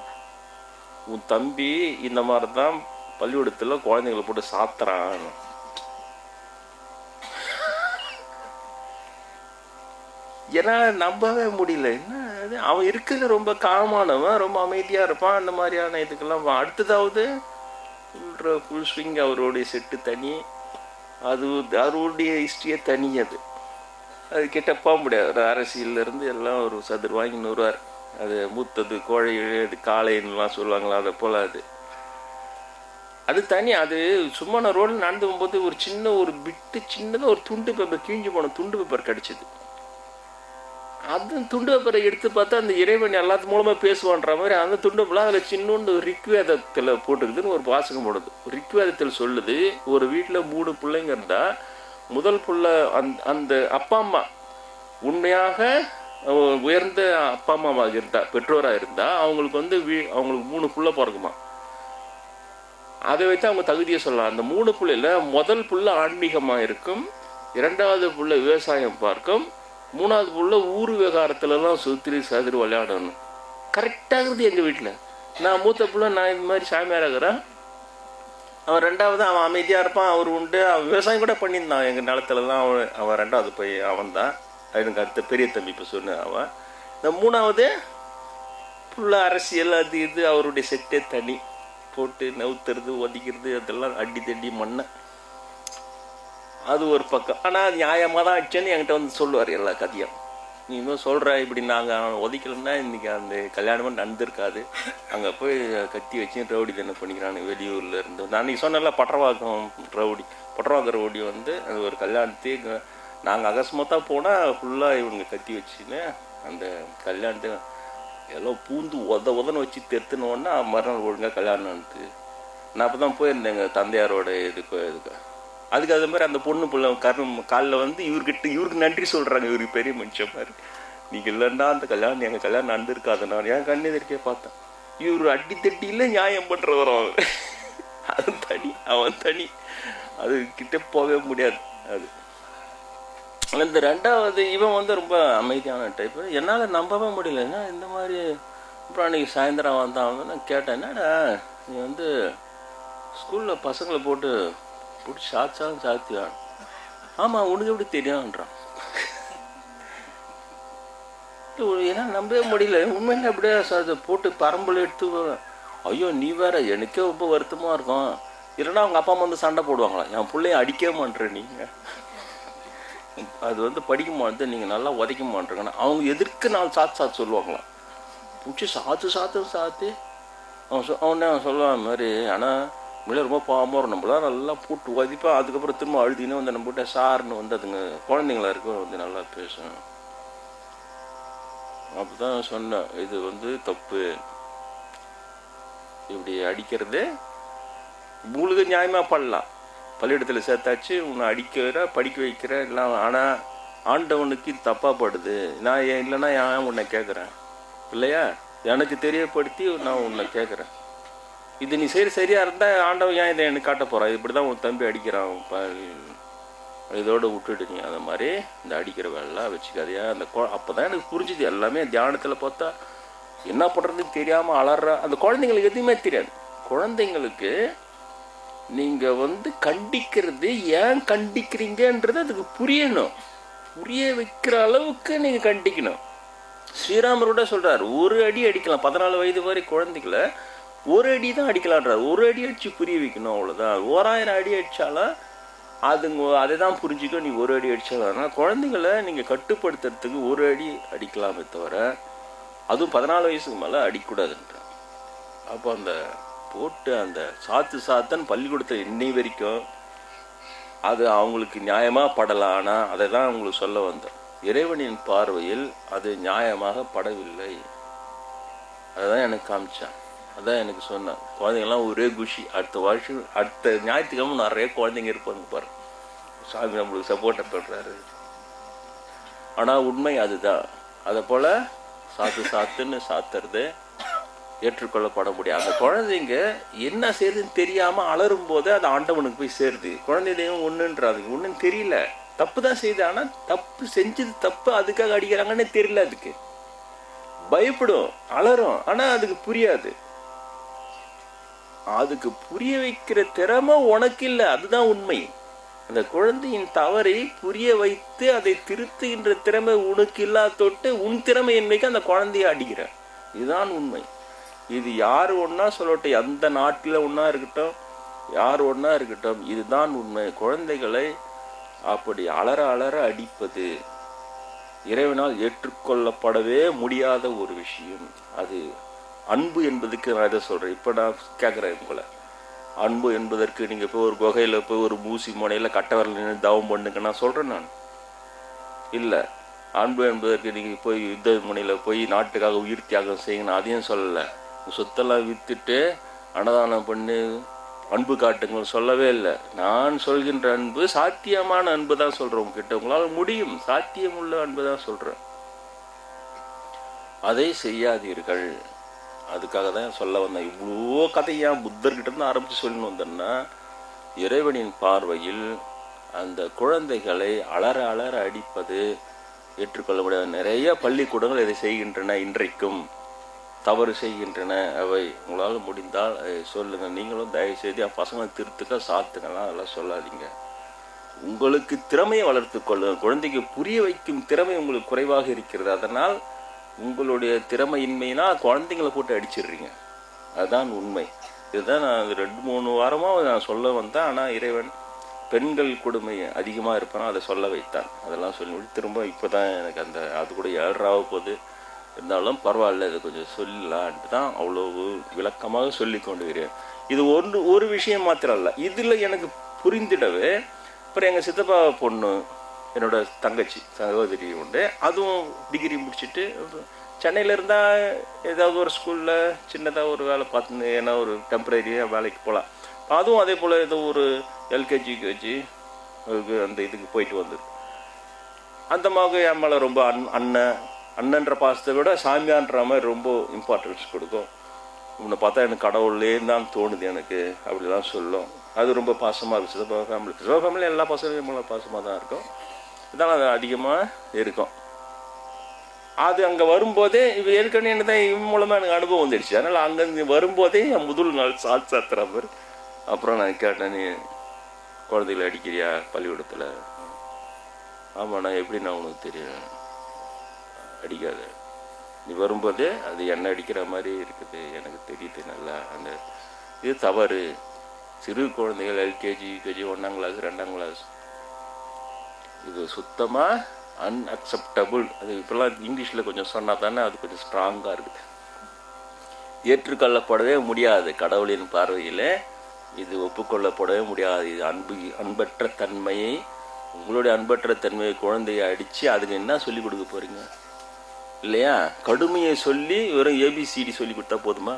உன் தம்பி இந்த மாதிரி தான் பள்ளிக்கூடத்தில் குழந்தைங்களை போட்டு சாத்துறான். ஏன்னா நம்பவே முடியல. என்ன அவன் இருக்கிறது ரொம்ப காமானவன், ரொம்ப அமைதியாக இருப்பான். அந்த மாதிரியான இதுக்கெல்லாம் அடுத்ததாவது ஃபுல் ஸ்விங். அவருடைய செட்டு தனி, அவருடைய ஹிஸ்ட்ரியே தனி. அது கிட்ட போக முடியாது. அரசியலிருந்து எல்லாம் ஒரு சதுர் வாங்கின்னு வருவார். அது மூத்தது கோழை காளைன்னுலாம் சொல்லுவாங்களா, அதை போல் அது தனி. அது சும்மா நான் ரோடில் நடந்து போகும்போது ஒரு சின்னதாக ஒரு துண்டு பேப்பர் கிழிஞ்சு போன துண்டு பேப்பர் கிடச்சிது. அது துண்டு பேப்பரை எடுத்து பார்த்தா அந்த இறைவன் எல்லாத்து மூலமாக பேசுவான்ற மாதிரி அந்த துண்டு பேப்பர்லாம் அதில் சின்னொன்று ரிக்வேதத்தில் போட்டுக்குதுன்னு ஒரு வாசகம் போடுது. ரிக்வேதத்தில் சொல்லுது, ஒரு வீட்டில் 3 பிள்ளைங்க இருந்தால் முதல் பிள்ளை அந்த அப்பா அம்மா உண்மையாக உயர்ந்த அப்பா அம்மாவாக இருந்தால், பெற்றோராக இருந்தால் அவங்களுக்கு அவங்களுக்கு 3 பிள்ளை பிறக்குமா. அதை வைத்து அவங்க தகுதியை சொல்லலாம். அந்த 3 புள்ளையில் முதல் புள்ள ஆன்மீகமாக இருக்கும், 2வது புள்ள விவசாயம் பார்க்கும், 3வது புள்ள ஊர் விவகாரத்துலலாம் சுற்றி சதுரு விளையாடணும். கரெக்டாகிறது எங்கள் வீட்டில். நான் மூத்த புள்ள, நான் இது மாதிரி சாமியார் ஆகிறேன். அவன் 2வது, அவன் அமைதியாக இருப்பான், அவர் உண்டு, அவன் விவசாயம் கூட பண்ணியிருந்தான் எங்கள் நிலத்துலலாம். அவன் 2வது போய் அவன் தான் எனக்கு அடுத்த பெரிய தம்பி இப்போ சொன்ன அவன். இந்த 3வது ஃபுல்லாக அரசியல் அது இது, அவருடைய செட்டே தனி போட்டு நவுத்துறது ஒதிக்கிறது அதெல்லாம் அடி தடி மண்ணை, அது ஒரு பக்கம். ஆனால் அது நியாயமாக தான் ஆச்சுன்னு என்கிட்ட வந்து சொல்லுவார் எல்லா கதையும். நீ இன்னும் சொல்கிற இப்படி நாங்கள் ஒதிக்கலன்னா இன்றைக்கி அந்த கல்யாணமாக நடந்திருக்காது. அங்கே போய் கத்தி வச்சு ரவுடி தானே பண்ணிக்கிறாங்க வெளியூரில் இருந்து. நான் அன்றைக்கி சொன்னல பட்டரவாக்கம் ரவுடி வந்து அது ஒரு கல்யாணத்தையும் நாங்கள் அகஸ்மாத்தாக போனால் ஃபுல்லாக இவங்க கத்தி வச்சுன்னு அந்த கல்யாணத்தை எல்லாம் பூந்து உதன்னு வச்சு தெருத்துனோன்னா மறுநாள் ஒழுங்காக கல்யாணம் நடந்து. நான் அப்போ தான் போயிருந்தேங்க தந்தையாரோட இதுக்கு. அதுக்கு அது மாதிரி அந்த பொண்ணு பிள்ளை காலில் வந்து இவருக்கு நன்றி சொல்கிறாங்க. இவருக்கு பெரிய மனுஷன் பாரு, நீங்கள் இல்லைன்னா அந்த கல்யாணம் எங்கள் கல்யாணம் நடந்திருக்காது. நான் என் கண்ணு எதிர்க்கே பார்த்தேன். இவர் அடி தட்டியில் நியாயம் பண்ணுறவரும் அவர். அது தனி, அவன் தனி, அது கிட்டே போகவே முடியாது. அது இந்த 2வது இவன் வந்து ரொம்ப அமைதியான டைப்பு. என்னால் நம்பவே முடியல. ஏன்னா இந்த மாதிரி. அப்புறம் அன்றைக்கி சாயந்தரம் வந்தான் நான் கேட்டேன், என்னடா நீ வந்து ஸ்கூலில் பசங்களை போட்டு பிடிச்சி சாத்தியான்? ஆமாம், உனக்கு எப்படி தெரியும்ன்றான். ஏன்னா நம்பவே முடியல. உண்மையில அப்படியே அதை போட்டு பரம்பல் எடுத்து. ஐயோ நீ வேற, எனக்கே ரொம்ப வருத்தமாக இருக்கும். இல்லைன்னா அவங்க அப்பா அம்மா வந்து சண்டை போடுவாங்களாம், என் பிள்ளைய அடிக்க மாட்டேற நீங்கள், அது வந்து படிக்க மாட்டேன், நீங்கள் நல்லா உதைக்க மாட்டேங்கன்னா அவங்க எதிர்க்கு நான் சாத்து சொல்லுவாங்களாம். பிடிச்சி சாத்து அவனே சொல்லுவான் மாதிரி. ஆனால் நம்மளே ரொம்ப பாவமாக வரும், நம்மளாம் நல்லா போட்டு உதைப்பா. அதுக்கப்புறம் திரும்ப அழுதினே வந்து நம்ம கிட்ட சார்னு வந்து அதுங்க குழந்தைங்களா இருக்கும் வந்து நல்லா பேசணும். அப்போதான் சொன்னேன், இது வந்து தப்பு, இப்படி அடிக்கிறது உங்களுக்கு நியாயமாக பண்ணலாம். பள்ளியிடத்தில் சேர்த்தாச்சு, உன்னை அடிக்கிற படிக்க வைக்கிற எல்லாம். ஆனால் ஆண்டவனுக்கு இது தப்பாக படுது. நான் இல்லைன்னா ஏன் உன்னை கேட்குறேன் இல்லையா? எனக்கு தெரியப்படுத்தி நான் உன்னை கேட்குறேன். இது நீ சரியாக இருந்தால் ஆண்டவன் ஏன் இதை எனக்கு காட்ட போகிறான்? இப்படி தான் உன் தம்பி அடிக்கிறான், இதோடு விட்டுட்டு நீ அந்த மாதிரி இந்த அடிக்கிற வேலைலாம் வச்சுக்காதையா. அந்த அப்போ தான் எனக்கு புரிஞ்சுது எல்லாமே. தியானத்தில் பார்த்தா என்ன பண்ணுறதுன்னு தெரியாமல் அலற அந்த குழந்தைங்களுக்கு எதுவுமே தெரியாது. குழந்தைங்களுக்கு நீங்கள் வந்து கண்டிக்கிறது ஏன் கண்டிக்கிறீங்கன்றது அதுக்கு புரியணும். புரிய வைக்கிற அளவுக்கு நீங்கள் கண்டிக்கணும். ஸ்ரீராமரோட சொல்கிறார், ஒரு அடி அடிக்கலாம். 14 வயது வரை குழந்தைகளை ஒரு அடி தான் அடிக்கலான்றார். ஒரு அடி அடித்து புரிய வைக்கணும், அவ்வளோதான். 1000 அடி அடித்தாலும் அதுங்க அதை தான் புரிஞ்சுக்க. நீ ஒரு அடி அடித்தாலும். ஆனால் குழந்தைங்களை நீங்கள் கட்டுப்படுத்துறதுக்கு ஒரு அடி அடிக்கலாமே தவிர, அதுவும் 14 வயசுக்கு மேலே அடிக்கூடாதுன்ற. அப்போ அந்த போட்டு அந்த சாத்தன் பள்ளிக்கூடத்தில் இன்னை வரைக்கும் அது அவங்களுக்கு நியாயமாக படலாம். ஆனால் அதை தான் அவங்களுக்கு சொல்ல வந்தேன். இறைவனின் பார்வையில் அது நியாயமாக படவில்லை. அதுதான் எனக்கு காமிச்சான். அதான் எனக்கு சொன்னேன். குழந்தைங்கள்லாம் ஒரே குஷி. அடுத்த ஞாயிற்றுக்கிழமை நிறைய குழந்தைங்க இருப்பாங்க பாரு. சாமி நம்மளுக்கு சப்போர்ட்டை பண்ணுறாரு. ஆனால் உண்மை அதுதான். அதை போல் சாத்துன்னு சாத்துறது ஏற்றுக்கொள்ளப்பட முடியாது. அந்த குழந்தைங்க என்ன செய்யுதுன்னு தெரியாமல் அலறும் போது அது ஆண்டவனுக்கு போய் சேருது. குழந்தை தெய்வம் ஒன்றுன்றாதுங்க, ஒன்றுன்னு தெரியல, தப்பு தான் செய்யுது. ஆனால் தப்பு செஞ்சது தப்பு, அதுக்காக அடிக்கிறாங்கன்னு தெரியல. அதுக்கு பயப்படும், அலறும், ஆனால் அதுக்கு புரியாது. அதுக்கு புரிய வைக்கிற திறமை உனக்கு இல்லை, அதுதான் உண்மை. அந்த குழந்தையின் தவறை புரிய வைத்து அதை திருத்துகின்ற திறமை உனக்கு இல்லாத தொட்டு உன் திறமை என்னைக்கு அந்த குழந்தைய அடிக்கிற. இதுதான் உண்மை. இது யார் ஒன்றா சொல்லட்டும், எந்த நாட்டில் ஒன்றா இருக்கட்டும், யார் ஒன்றா இருக்கட்டும், இதுதான் உண்மை. குழந்தைகளை அப்படி அலற அடிப்பது இறைவனால் ஏற்றுக்கொள்ளப்படவே முடியாத ஒரு விஷயம். அது அன்பு என்பதுக்கு நான் இதை சொல்கிறேன். இப்போ நான் கேட்குறேன் உங்களை, அன்பு என்பதற்கு நீங்கள் போய் ஒரு குகையில் போய் ஒரு மூசி முனையில் கட்டவரில் நின்று தவம் பண்ணுங்க நான் சொல்கிறேன். நான் இல்லை. அன்பு என்பதற்கு நீங்கள் போய் யுத்த முனையில் போய் நாட்டுக்காக உயிர் தியாகம் செய்யுங்கன்னு அதையும் சொல்லலை. சொத்தெல்லாம் விற்றுட்டு அன்னதானம் பண்ணி அன்பு காட்டுங்கன்னு சொல்லவே இல்லை. நான் சொல்கின்ற அன்பு சாத்தியமான அன்பு தான் சொல்கிறேன். உங்ககிட்ட உங்களால் முடியும், சாத்தியமுள்ள அன்பு தான் சொல்கிறேன். அதை செய்யாதீர்கள். அதுக்காக தான் சொல்ல வந்தேன். இவ்வளோ கதையாக புத்தர்கிட்ட இருந்து ஆரம்பித்து சொல்லணும் வந்தேன்னா, இறைவனின் பார்வையில் அந்த குழந்தைகளை அலற அலற அடிப்பது ஏற்றுக்கொள்ள முடியாது. நிறைய பள்ளிக்கூடங்கள் இதை செய்கின்றன, இன்றைக்கும் தவறு செய்கின்றன. அவை உங்களால் முடிந்தால் சொல்லுங்கள். நீங்களும் தயவுசெய்து என் பசங்களை திருத்துக்க சாத்துங்கலாம் அதெல்லாம் சொல்லாதீங்க. உங்களுக்கு திறமையை வளர்த்து கொள்ளுங்கள். குழந்தைக்கு புரிய வைக்கும் திறமை உங்களுக்கு குறைவாக இருக்கிறது. அதனால் உங்களுடைய திறமையின்மையினால் குழந்தைங்களை போட்டு அடிச்சிடுறீங்க. அதுதான் உண்மை. இதுதான் நான் 2-3 வாரமாக நான் சொல்ல வந்தேன். ஆனால் இறைவன் பெண்கள் கொடுமை அதிகமாக இருப்பானோ அதை சொல்ல வைத்தான். அதெல்லாம் சொல்லி திரும்ப இப்போ தான் எனக்கு அது கூட 7 போது இருந்தாலும் பரவாயில்ல, இதை கொஞ்சம் சொல்லலான்ட்டு தான் அவ்வளோ விளக்கமாக சொல்லி கொண்டு வருகிறேன். இது ஒரு விஷயம் மாத்திரம் இல்லை, இதில் எனக்கு புரிந்திடவே அப்புறம் எங்கள் சித்தப்பா பொண்ணு என்னோட தங்கச்சி சகோதரி உண்டு. அதுவும் டிகிரி முடிச்சுட்டு சென்னையில் இருந்தால் ஏதாவது ஒரு ஸ்கூலில் சின்னதாக ஒரு வேலை பார்த்து ஏன்னா ஒரு டெம்பரரியாக வேலைக்கு போகலாம். அதுவும் அதே போல் ஏதோ ஒரு எல்கேஜி யூகேஜி அந்த இதுக்கு போயிட்டு வந்தது. அந்த மாதிரி என் மேலே ரொம்ப அண்ணன்ற பாசத்தை விட சாமியான்ற மாதிரி ரொம்ப இம்பார்ட்டன்ஸ் கொடுக்கும். உன்னை பார்த்தா எனக்கு கடவுள்லேன்னு தான் தோணுது எனக்கு அப்படிலாம் சொல்லும். அது ரொம்ப பாசமாக இருக்கும். சிவா ஃபேமிலி எல்லா பசங்களும் மேலே பாசமாக தான் இருக்கும். இதெல்லாம் அது அதிகமாக இருக்கும். அது அங்கே வரும்போதே இவ ஏற்கனவே என்ன தான் இவன் மூலமாக எனக்கு அனுபவம் வந்துடுச்சு. அதனால் அங்கேருந்து வரும்போதே என் முதல் நாள் சாத்துற மாதிரி. அப்புறம் நான் கேட்டேன், நீ குழந்தைகளை அடிக்கிறியா பள்ளிக்கூடத்தில்? ஆமாண்ணா. எப்படி நான் உனக்கு தெரியும்? அடிக்காத, நீ வரும்போதே அது என்ன அடிக்கிற மாதிரி இருக்குது, எனக்கு தெரியுது நல்லா. அந்த இது தவறு. சிறு குழந்தைகள் எல்கேஜி யூகேஜி 1ஆம் கிளாஸ் 2ஆம் கிளாஸ் இது சுத்தமாக அன்அக்செப்டபுள். அது இப்போல்லாம் இங்கிலீஷில் கொஞ்சம் சொன்னால் தானே அது கொஞ்சம் ஸ்ட்ராங்காக இருக்குது. ஏற்றுக்கொள்ளப்படவே முடியாது. கடவுளின் பார்வையில் இது ஒப்புக்கொள்ளப்படவே முடியாது. இது அன்பற்ற தன்மையை, உங்களுடைய அன்பற்ற தன்மையை குழந்தையை அடித்து அதுக்கு என்ன சொல்லிக் கொடுக்க போகிறீங்க இல்லையா? கடுமையை சொல்லி வெறும் ஏபிசிடி சொல்லி கொடுத்தா போதுமா?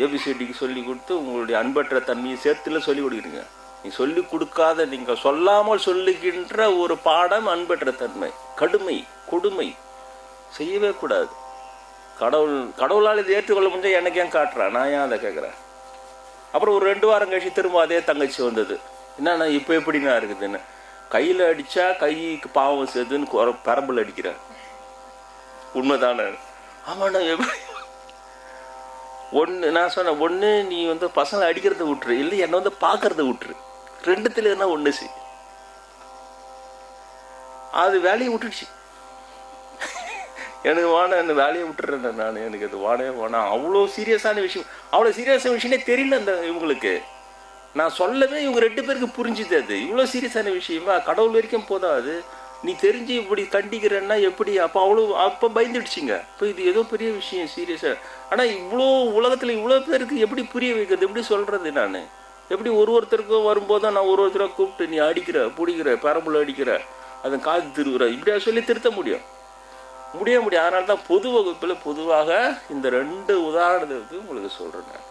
ஏபிசிடிக்கு சொல்லி கொடுத்து உங்களுடைய அன்பற்ற தன்மையை சேர்த்துல சொல்லி கொடுக்குறீங்க. நீ சொல்லிக் கொடுக்காத, நீங்கள் சொல்லாமல் சொல்லுகின்ற ஒரு பாடம் அன்பற்ற தன்மை, கடுமை, கொடுமை செய்யவே கூடாது. கடவுளால் இதை ஏற்றுக்கொள்ள முடிஞ்சா எனக்கு ஏன் காட்டுறேன்? நான் ஏன் அதை கேட்குறேன்? அப்புறம் ஒரு 2 வாரம் கழிச்சு திரும்ப அதே தங்கச்சி வந்தது. என்னன்னா இப்போ எப்படின்னா இருக்குதுன்னு, கையில் அடித்தா கைக்கு பாவம் சேர்த்துன்னு பரம்பல் அடிக்கிறேன். உண்மைதானே? ஆமாண்ணா. எப்படி நான் சொன்னேன், ஒன்று நீ பசங்களை அடிக்கிறத விட்டுரு, இல்லை என்னை பார்க்கறத விட்டுரு. 2த்துல என்ன ஒன்று செய். அது வேலையை விட்டுடுச்சு. எனக்கு என்ன வேலையை விட்டுறேன் நான். எனக்கு அது வேணாம். அவ்வளோ சீரியஸான விஷயம். அவ்வளோ சீரியஸான விஷயமே தெரியல அந்த இவங்களுக்கு. நான் சொல்லவே இவங்க 2 பேருக்கு புரிஞ்சுது. அது இவ்வளோ சீரியஸான விஷயமா? கடவுள் வரைக்கும் போதா அது? நீ தெரிஞ்சு இப்படி கண்டிக்கிறன்னா எப்படி? அப்போ பயந்துடுச்சிங்க. இப்போ இது ஏதோ பெரிய விஷயம் சீரியஸாக. ஆனால் இவ்வளோ உலகத்தில் இவ்வளோ பேருக்கு எப்படி புரிய வைக்கிறது? எப்படி சொல்கிறது? நான் எப்படி ஒருத்தருக்கும் வரும்போது நான் ஒருத்தராக கூப்பிட்டு நீ அடிக்கிற, பிடிக்கிற, பரம்புல அடிக்கிற, அதை காது திருவுற, இப்படியா சொல்லி திருத்த முடியும்? முடியாது. அதனால தான் பொது வகுப்பில் பொதுவாக இந்த 2 உதாரணத்துக்கு உங்களுக்கு சொல்கிறேன்.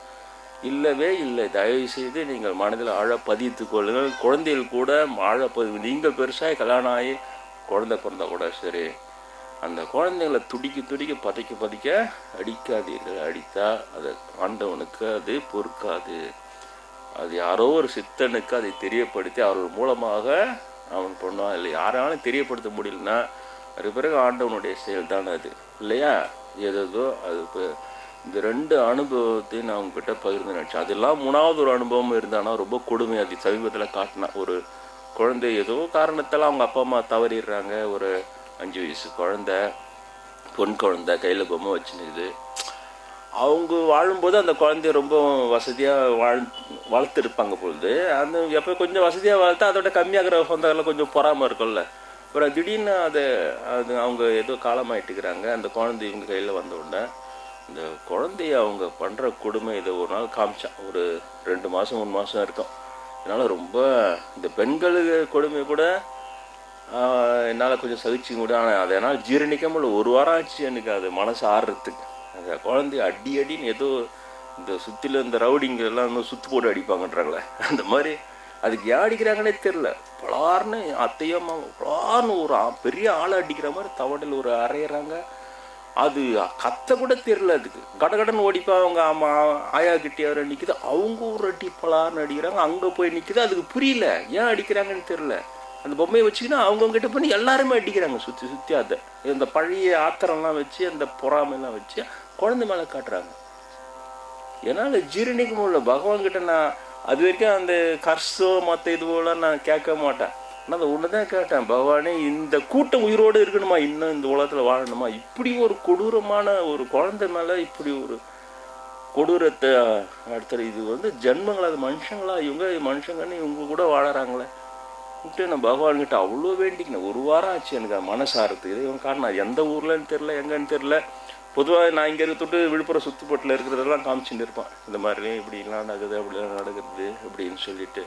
இல்லவே இல்லை. தயவு செய்து நீங்கள் மனதில் ஆழ பதித்து கொள்ளுங்கள். குழந்தைகள் கூட ஆழப்பதிவு. நீங்கள் பெருசாக கல்யாணம் ஆகி குழந்தை பிறந்தா கூட சரி, அந்த குழந்தைங்களை துடிக்க பதைக்க அடிக்காதீர்கள். அடித்தா அது ஆண்டவனுக்கு அது பொறுக்காது. அது யாரோ ஒரு சித்தனுக்கு அதை தெரியப்படுத்தி அவர்கள் மூலமாக அவன் பண்ணுவான். இல்லை யாராலும் தெரியப்படுத்த முடியலன்னா அது பிறகு ஆண்டவனுடைய செயல் தானே அது, இல்லையா? ஏதோ அது இப்போ இந்த 2 அனுபவத்தையும் நான் உங்ககிட்ட பகிர்ந்து நினச்சேன். அதெல்லாம் 3வது ஒரு அனுபவம் இருந்தானா ரொம்ப கொடுமை. அது சமீபத்தில் காட்டினா ஒரு குழந்தை ஏதோ காரணத்தால் அவங்க அப்பா அம்மா தவறிடுறாங்க. ஒரு 5 வயசு குழந்தை, பொன் குழந்தை, கையில் பொம்மை வச்சுனுக்குது. அவங்க வாழும்போது அந்த குழந்தைய ரொம்ப வசதியாக வளர்த்துருப்பாங்க பொழுது. அந்த எப்போ கொஞ்சம் வசதியாக வளர்த்தா அதோட கம்மியாகிற சொந்தங்கள்லாம் கொஞ்சம் பொறாமல் இருக்கும்ல. அப்புறம் திடீர்னு அது அவங்க ஏதோ காலமாயிட்டுக்கிறாங்க. அந்த குழந்தை இவங்க கையில் வந்த உடனே இந்த குழந்தைய அவங்க பண்ணுற கொடுமை இதை ஒரு நாள் காமிச்சான். ஒரு 2 மாதம் 3 மாதம் இருக்கும். அதனால் ரொம்ப இந்த பெண்களுக்கு கொடுமை கூட என்னால் கொஞ்சம் சகிச்சு கூட. ஆனால் அதை என்னால் ஜீரணிக்க முடியல. 1 வாரம் ஆச்சு எனக்கு அது மனசு ஆடுறதுக்கு. அந்த குழந்தைய அடின்னு ஏதோ இந்த சுற்றில இந்த ரவுடிங்க எல்லாம் இன்னும் சுற்று போட்டு அடிப்பாங்கன்றாங்களே, அந்த மாதிரி அதுக்கு ஏன் அடிக்கிறாங்கன்னே தெரில. பலார்னு அத்தையம்மா பலார்னு ஒரு பெரிய ஆளை அடிக்கிற மாதிரி தவடையில் ஒரு அரையிறாங்க. அது கத்த கூட தெரியல. அதுக்கு கடகடன்னு ஓடிப்பா அவங்க ஆயா கிட்டே வர நிற்குது. அவங்க ஒரு அடி பலான்னு அடிக்கிறாங்க. அங்கே போய் நிற்குது. அதுக்கு புரியல ஏன் அடிக்கிறாங்கன்னு தெரியல. அந்த பொம்மையை வச்சுக்கினா அவங்கக்கிட்ட பண்ணி எல்லாருமே அடிக்கிறாங்க சுற்றி சுற்றி. அதை இந்த பழைய ஆத்திரம்லாம் வச்சு அந்த பொறாமைலாம் வச்சு குழந்தை மேலே காட்டுறாங்க. என்னால் ஜீரணிக்க முடியல. பகவான்கிட்ட நான் அது வரைக்கும் அந்த கர்ஸோ மற்ற இதுவெல்லாம் நான் கேட்க மாட்டேன். ஆனால் அதை ஒன்று தான் கேட்டேன், பகவானே இந்த கூட்டம் உயிரோடு இருக்கணுமா, இன்னும் இந்த உலகத்தில் வாழணுமா? இப்படி ஒரு கொடூரமான ஒரு குழந்தை மேலே இப்படி ஒரு கொடூரத்தை அடுத்த இது ஜென்மங்கள், அது மனுஷங்களா இவங்க, மனுஷங்கன்னு இவங்க கூட வாழறாங்களே விட்டு நான் பகவான்கிட்ட அவ்வளோ வேண்டிக்கினேன். ஒரு வாரம் ஆச்சு எனக்கு மனசாரத்துக்கு. இது இவன் காரணம் எந்த ஊர்லன்னு தெரில, எங்கன்னு தெரில. பொதுவாக நான் இங்கே தொட்டு விழுப்புரம் சுற்றுப்பட்டில் இருக்கிறதெல்லாம் காமிச்சுட்டு இருப்பான். இந்த மாதிரி இப்படிலாம் நடக்குது, அப்படிலாம் நடக்குது அப்படின்னு சொல்லிட்டு.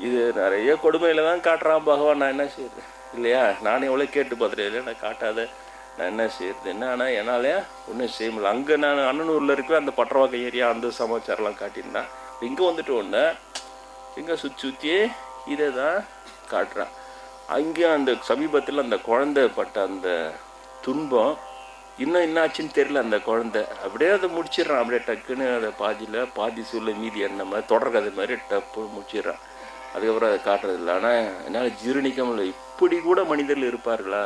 இது நிறைய கொடுமையில் தான் காட்டுறான் பகவான். நான் என்ன செய்யுது இல்லையா? நானே எவ்வளோ கேட்டு பார்த்துட்டேன் இல்லையா, நான் காட்டாத நான் என்ன செய்யுது என்ன. ஆனால் என்னாலே ஒன்றும் செய்ய முடியல. அங்கே நான் அண்ணனூரில் இருக்கிற அந்த பட்டரவாக்க ஏரியா அந்த சமாச்சாரம்லாம் காட்டியிருந்தேன். இங்கே வந்துட்டு ஒன்று இங்கே சுற்றியே இதை தான் காட்டுறான். அங்கேயும் அந்த சமீபத்தில் அந்த குழந்தை பட்ட அந்த துன்பம் இன்னும் என்னாச்சுன்னு தெரியல. அந்த குழந்தை அப்படியே அதை முடிச்சிடறான். அப்படியே டக்குன்னு அதை பாதி சொல்ல மீதி என்ன மாதிரி தொடர்கதை மாதிரி டப்பு முடிச்சிடறான். அதுக்கப்புறம் அதை காட்டுறதில்ல. ஆனால் என்னால் ஜீரணிக்க முடியல. இப்படி கூட மனிதர்கள் இருப்பார்களா?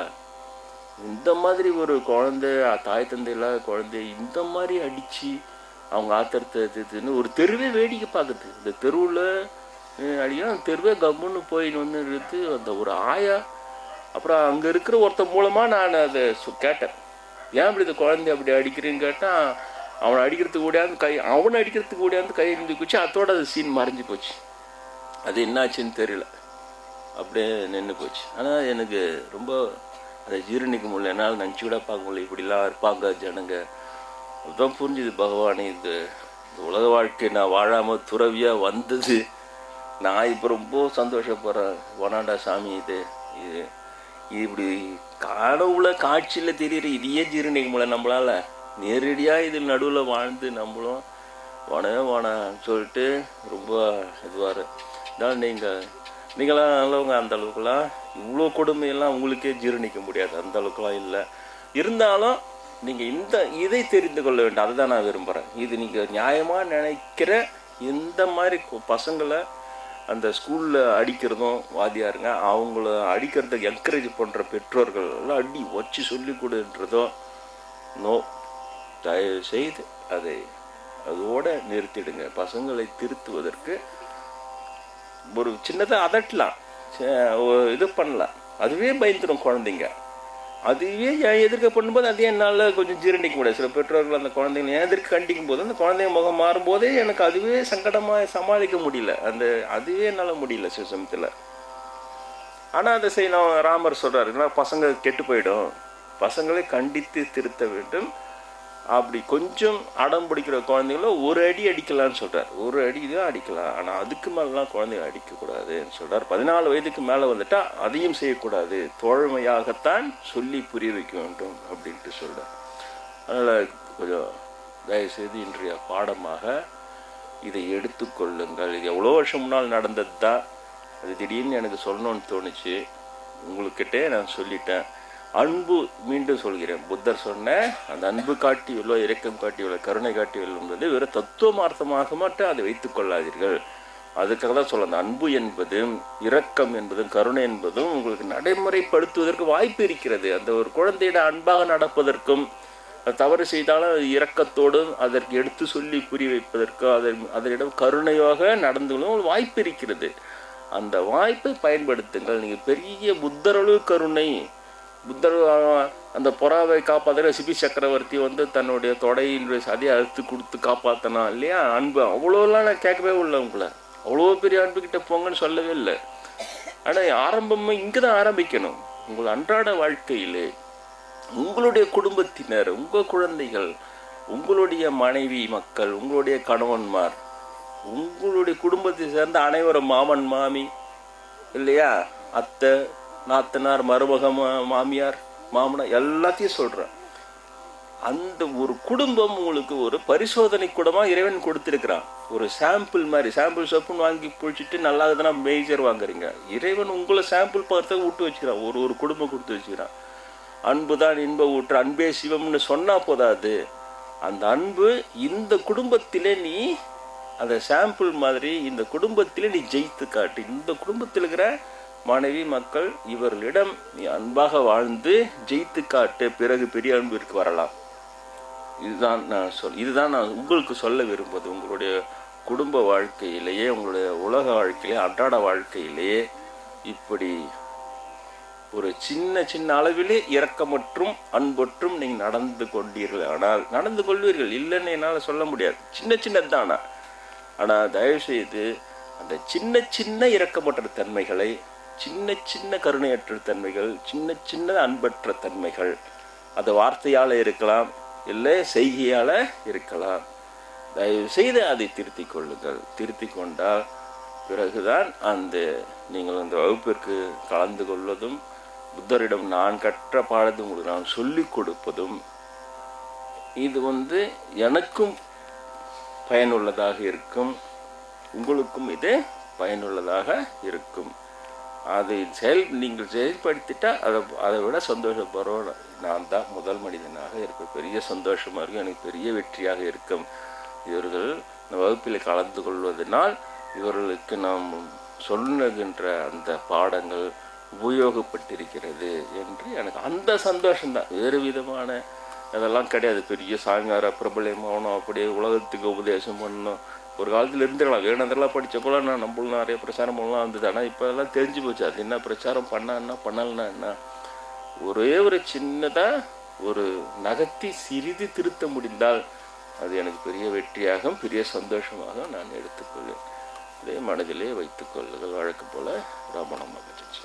இந்த மாதிரி ஒரு குழந்தை, தாய் தந்தை இல்லாத குழந்தை இந்த மாதிரி அடித்து அவங்க ஆத்திரத்தை ஒரு தெருவே வேடிக்கை பார்க்குது. இந்த தெருவில் அடிக்கா அந்த தெருவே கம்முன்னு போயின்னு இழுத்து அந்த ஒரு ஆயா. அப்புறம் அங்கே இருக்கிற ஒருத்தன் மூலமாக நான் அதை கேட்டேன், ஏன் இப்படி இந்த குழந்தைய அப்படி அடிக்கிறேன்னு கேட்டால், அவனை அடிக்கிறதுக்கு கூடியாந்து அவனை அடிக்கிறதுக்கு கூடியாந்து கை இருந்து குச்சி அதோட அது சீன் மறைஞ்சி போச்சு. அது என்னாச்சுன்னு தெரியல, அப்படியே நின்று போச்சு. ஆனால் எனக்கு ரொம்ப அதை ஜீரணிக்க முடியல. என்னால் நினச்சி கூட பார்க்க முடியல, இப்படிலாம் இருப்பாங்க ஜனங்க. அதுதான் புரிஞ்சுது பகவானே, இந்த உலக வாழ்க்கை நான் வாழாமல் துறவியாக வந்தது. நான் இப்போ ரொம்ப சந்தோஷப்படுறேன். வனாண்டா சாமி, இது இப்படி கடவுளை காட்சியில் தெரியுற இதையே ஜீரணிக்க முடியல நம்மளால். நேரடியாக இதில் நடுவில் வாழ்ந்து நம்மளும் வானான்னு சொல்லிட்டு ரொம்ப இதுவார் தான். நீங்களாம் நல்லவங்க. அந்த அளவுக்குலாம் இவ்வளோ கொடுமையெல்லாம் உங்களுக்கே ஜீரணிக்க முடியாது, அந்த அளவுக்குலாம் இல்லை. இருந்தாலும் நீங்கள் இதை தெரிந்து கொள்ள வேண்டும். அதை தான் நான் விரும்புகிறேன். இது நீங்கள் நியாயமாக நினைக்கிற இந்த மாதிரி பசங்களை அந்த ஸ்கூலில் அடிக்கிறதும் வாதியாருங்க, அவங்கள அடிக்கிறதுக்கு என்கரேஜ் பண்ணுற பெற்றோர்கள் எல்லாம் அடி வச்சு சொல்லி கொடுன்றதும் நோ. தயவு செய்து அதோடு நிறுத்திடுங்க. பசங்களை திருத்துவதற்கு ஒரு சின்னதாக அதட்டலாம், இது பண்ணலாம், அதுவே பயந்துடும் குழந்தைங்க. அதுவே எதிர்க்க பண்ணும்போது அதே என்னால் கொஞ்சம் ஜீரணிக்க முடியாது. சில பெற்றோர்கள் அந்த குழந்தைங்களை எதிர்க்க கண்டிக்கும் போது அந்த குழந்தைங்க முகம் மாறும்போதே எனக்கு அதுவே சங்கடமாக சமாளிக்க முடியல. அதுவே என்னால் முடியல சில சமயத்தில். ஆனால் அதை செய்யணும். ராமர் சொல்கிறாருன்னா, பசங்க கெட்டு போயிடும், பசங்களை கண்டித்து திருத்த வேண்டும். அப்படி கொஞ்சம் அடம் பிடிக்கிற குழந்தைங்கள ஒரு அடி அடிக்கலான்னு சொல்கிறார். ஒரு அடி தான் அடிக்கலாம், ஆனால் அதுக்கு மேலாம் குழந்தைங்க அடிக்கக்கூடாதுன்னு சொல்கிறார். 14 வயதுக்கு மேலே வந்துட்டால் அதையும் செய்யக்கூடாது, தோழமையாகத்தான் சொல்லி புரிய வைக்க வேண்டும் அப்படின்ட்டு சொல்கிறார். அதனால் கொஞ்சம் தயவுசெய்து இன்றைய பாடமாக இதை எடுத்துக்கொள்ளுங்கள். இது எவ்வளோ வருஷம் முன்னால் நடந்தது தான். அது திடீர்னு எனக்கு சொல்லணும்னு தோணுச்சு. உங்களுக்கிட்டே நான் சொல்லிட்டேன். அன்பு, மீண்டும் சொல்கிறேன், புத்தர் சொன்ன அந்த அன்பு காட்டியுள்ளோ, இரக்கம் காட்டியுள்ள, கருணை காட்டியுள்ளோ என்பது வெறும் தத்துவமார்த்தமாக மட்டும் அதை வைத்துக் கொள்ளாதீர்கள். அதுக்காக தான் சொல்ல, அந்த அன்பு என்பதும் இரக்கம் என்பதும் கருணை என்பதும் உங்களுக்கு நடைமுறைப்படுத்துவதற்கு வாய்ப்பு இருக்கிறது. அந்த ஒரு குழந்தையிட அன்பாக நடப்பதற்கும், தவறு செய்தாலும் இரக்கத்தோடும் அதற்கு எடுத்து சொல்லி புரிய வைப்பதற்கும், அதனிடம் கருணையாக நடந்துகளும் வாய்ப்பு இருக்கிறது. அந்த வாய்ப்பை பயன்படுத்துங்கள். நீங்கள் பெரிய புத்தரளவு கருணை, புத்தர் அந்த புறாவை காப்பாற்ற சிபி சக்கரவர்த்தி தன்னுடைய தொடையினுடைய சதியை அறுத்து கொடுத்து காப்பாற்றினா இல்லையா? அன்பு அவ்வளோலாம் நான் கேட்கவே இல்லை. உங்களை அவ்வளோ பெரிய அன்புக்கிட்ட போங்கன்னு சொல்லவே இல்லை. ஆனால் ஆரம்பமாக இங்கே தான் ஆரம்பிக்கணும். உங்கள் அன்றாட வாழ்க்கையிலே உங்களுடைய குடும்பத்தினர், உங்கள் குழந்தைகள், உங்களுடைய மனைவி மக்கள், உங்களுடைய கணவன்மார், உங்களுடைய குடும்பத்தை சேர்ந்த அனைவரும், மாமன் மாமி இல்லையா, அத்தை நாத்தனார், மருமக மாமியார், மாமனார், எல்லாத்தையும் சொல்கிறேன். அந்த ஒரு குடும்பம் உங்களுக்கு ஒரு பரிசோதனை கூடமாக இறைவன் கொடுத்துருக்கிறான். ஒரு சாம்பிள் மாதிரி, சாம்பிள் சப்புன்னு வாங்கி பிடிச்சிட்டு நல்லா இருக்குதுன்னா மேஜர் வாங்குறீங்க. இறைவன் உங்களை சாம்பிள் பார்த்து விட்டு வச்சுக்கிறான். ஒரு குடும்பம் கொடுத்து வச்சுக்கிறான். அன்புதான் இன்ப ஊற்று, அன்பே சிவம்னு சொன்னா போதாது. அந்த அன்பு இந்த குடும்பத்திலே நீ அந்த சாம்பிள் மாதிரி இந்த குடும்பத்திலே நீ ஜெயித்து காட்டு. இந்த குடும்பத்தில் இருக்கிற மனைவி மக்கள் இவர்களிடம் நீ அன்பாக வாழ்ந்து ஜெயித்து காட்டு, பிறகு பெரிய அன்பிற்கு வரலாம். இதுதான் நான் உங்களுக்கு சொல்ல விரும்புவது. உங்களுடைய குடும்ப வாழ்க்கையிலேயே, உங்களுடைய உலக வாழ்க்கையிலே, அன்றாட வாழ்க்கையிலேயே இப்படி ஒரு சின்ன சின்ன அளவிலே இரக்கமற்றும் அன்பற்றும் நீங்கள் நடந்து கொண்டீர்கள். ஆனால் நடந்து கொள்வீர்கள், இல்லைன்னு என்னால் சொல்ல முடியாது. சின்ன சின்னதானா, ஆனால் தயவு செய்து அந்த சின்ன சின்ன இரக்கமற்ற தன்மைகளை, சின்ன சின்ன கருணையற்ற தன்மைகள், சின்ன சின்ன அன்பற்ற தன்மைகள், அது வார்த்தையால் இருக்கலாம், இல்லை செய்கையால் இருக்கலாம். தயவு செய்து அதை திருத்தி கொள்ளுங்கள். திருத்தி கொண்டால் பிறகுதான் நீங்கள் அந்த வகுப்பிற்கு கலந்து கொள்வதும், புத்தரிடம் நான் கற்ற பாடத்தை உங்களுக்கு நான் சொல்லிக் கொடுப்பதும், இது எனக்கும் பயனுள்ளதாக இருக்கும், உங்களுக்கும் இது பயனுள்ளதாக இருக்கும். அதை நீங்கள் செயல்படுத்திட்டா அதை விட சந்தோஷப்படுறோம். நான் தான் முதல் மனிதனாக இருப்பேன். பெரிய சந்தோஷமாக இருக்கும், எனக்கு பெரிய வெற்றியாக இருக்கும். இவர்கள் இந்த வகுப்பில் கலந்து கொள்வதனால் இவர்களுக்கு நாம் சொல்லுகின்ற அந்த பாடங்கள் உபயோகப்பட்டிருக்கிறது என்று எனக்கு அந்த சந்தோஷம்தான். வேறு விதமான அதெல்லாம் கிடையாது. பெரிய சாமியார பிரபலமாகணும், அப்படியே உலகத்துக்கு உபதேசம் பண்ணணும். ஒரு காலத்தில் இருந்துக்கலாம், வேணதெல்லாம் படித்தப்போல நம்மளும் நிறைய பிரச்சாரம் பண்ணலாம் வந்தது. ஆனால் இப்போ அதெல்லாம் தெரிஞ்சு போச்சு. அது என்ன பிரச்சாரம் பண்ணான்னா பண்ணலன்னா என்ன, ஒரே ஒரு சின்னதாக ஒரு நகர்த்தி சிறிது திருத்த முடிந்தால் அது எனக்கு பெரிய வெற்றியாக, பெரிய சந்தோஷமாக நான் எடுத்துக்கொள்வேன். இதை மனதிலே வைத்துக் கொள்ளுங்கள். வழக்கு போல ரமண மகிழ்ச்சி.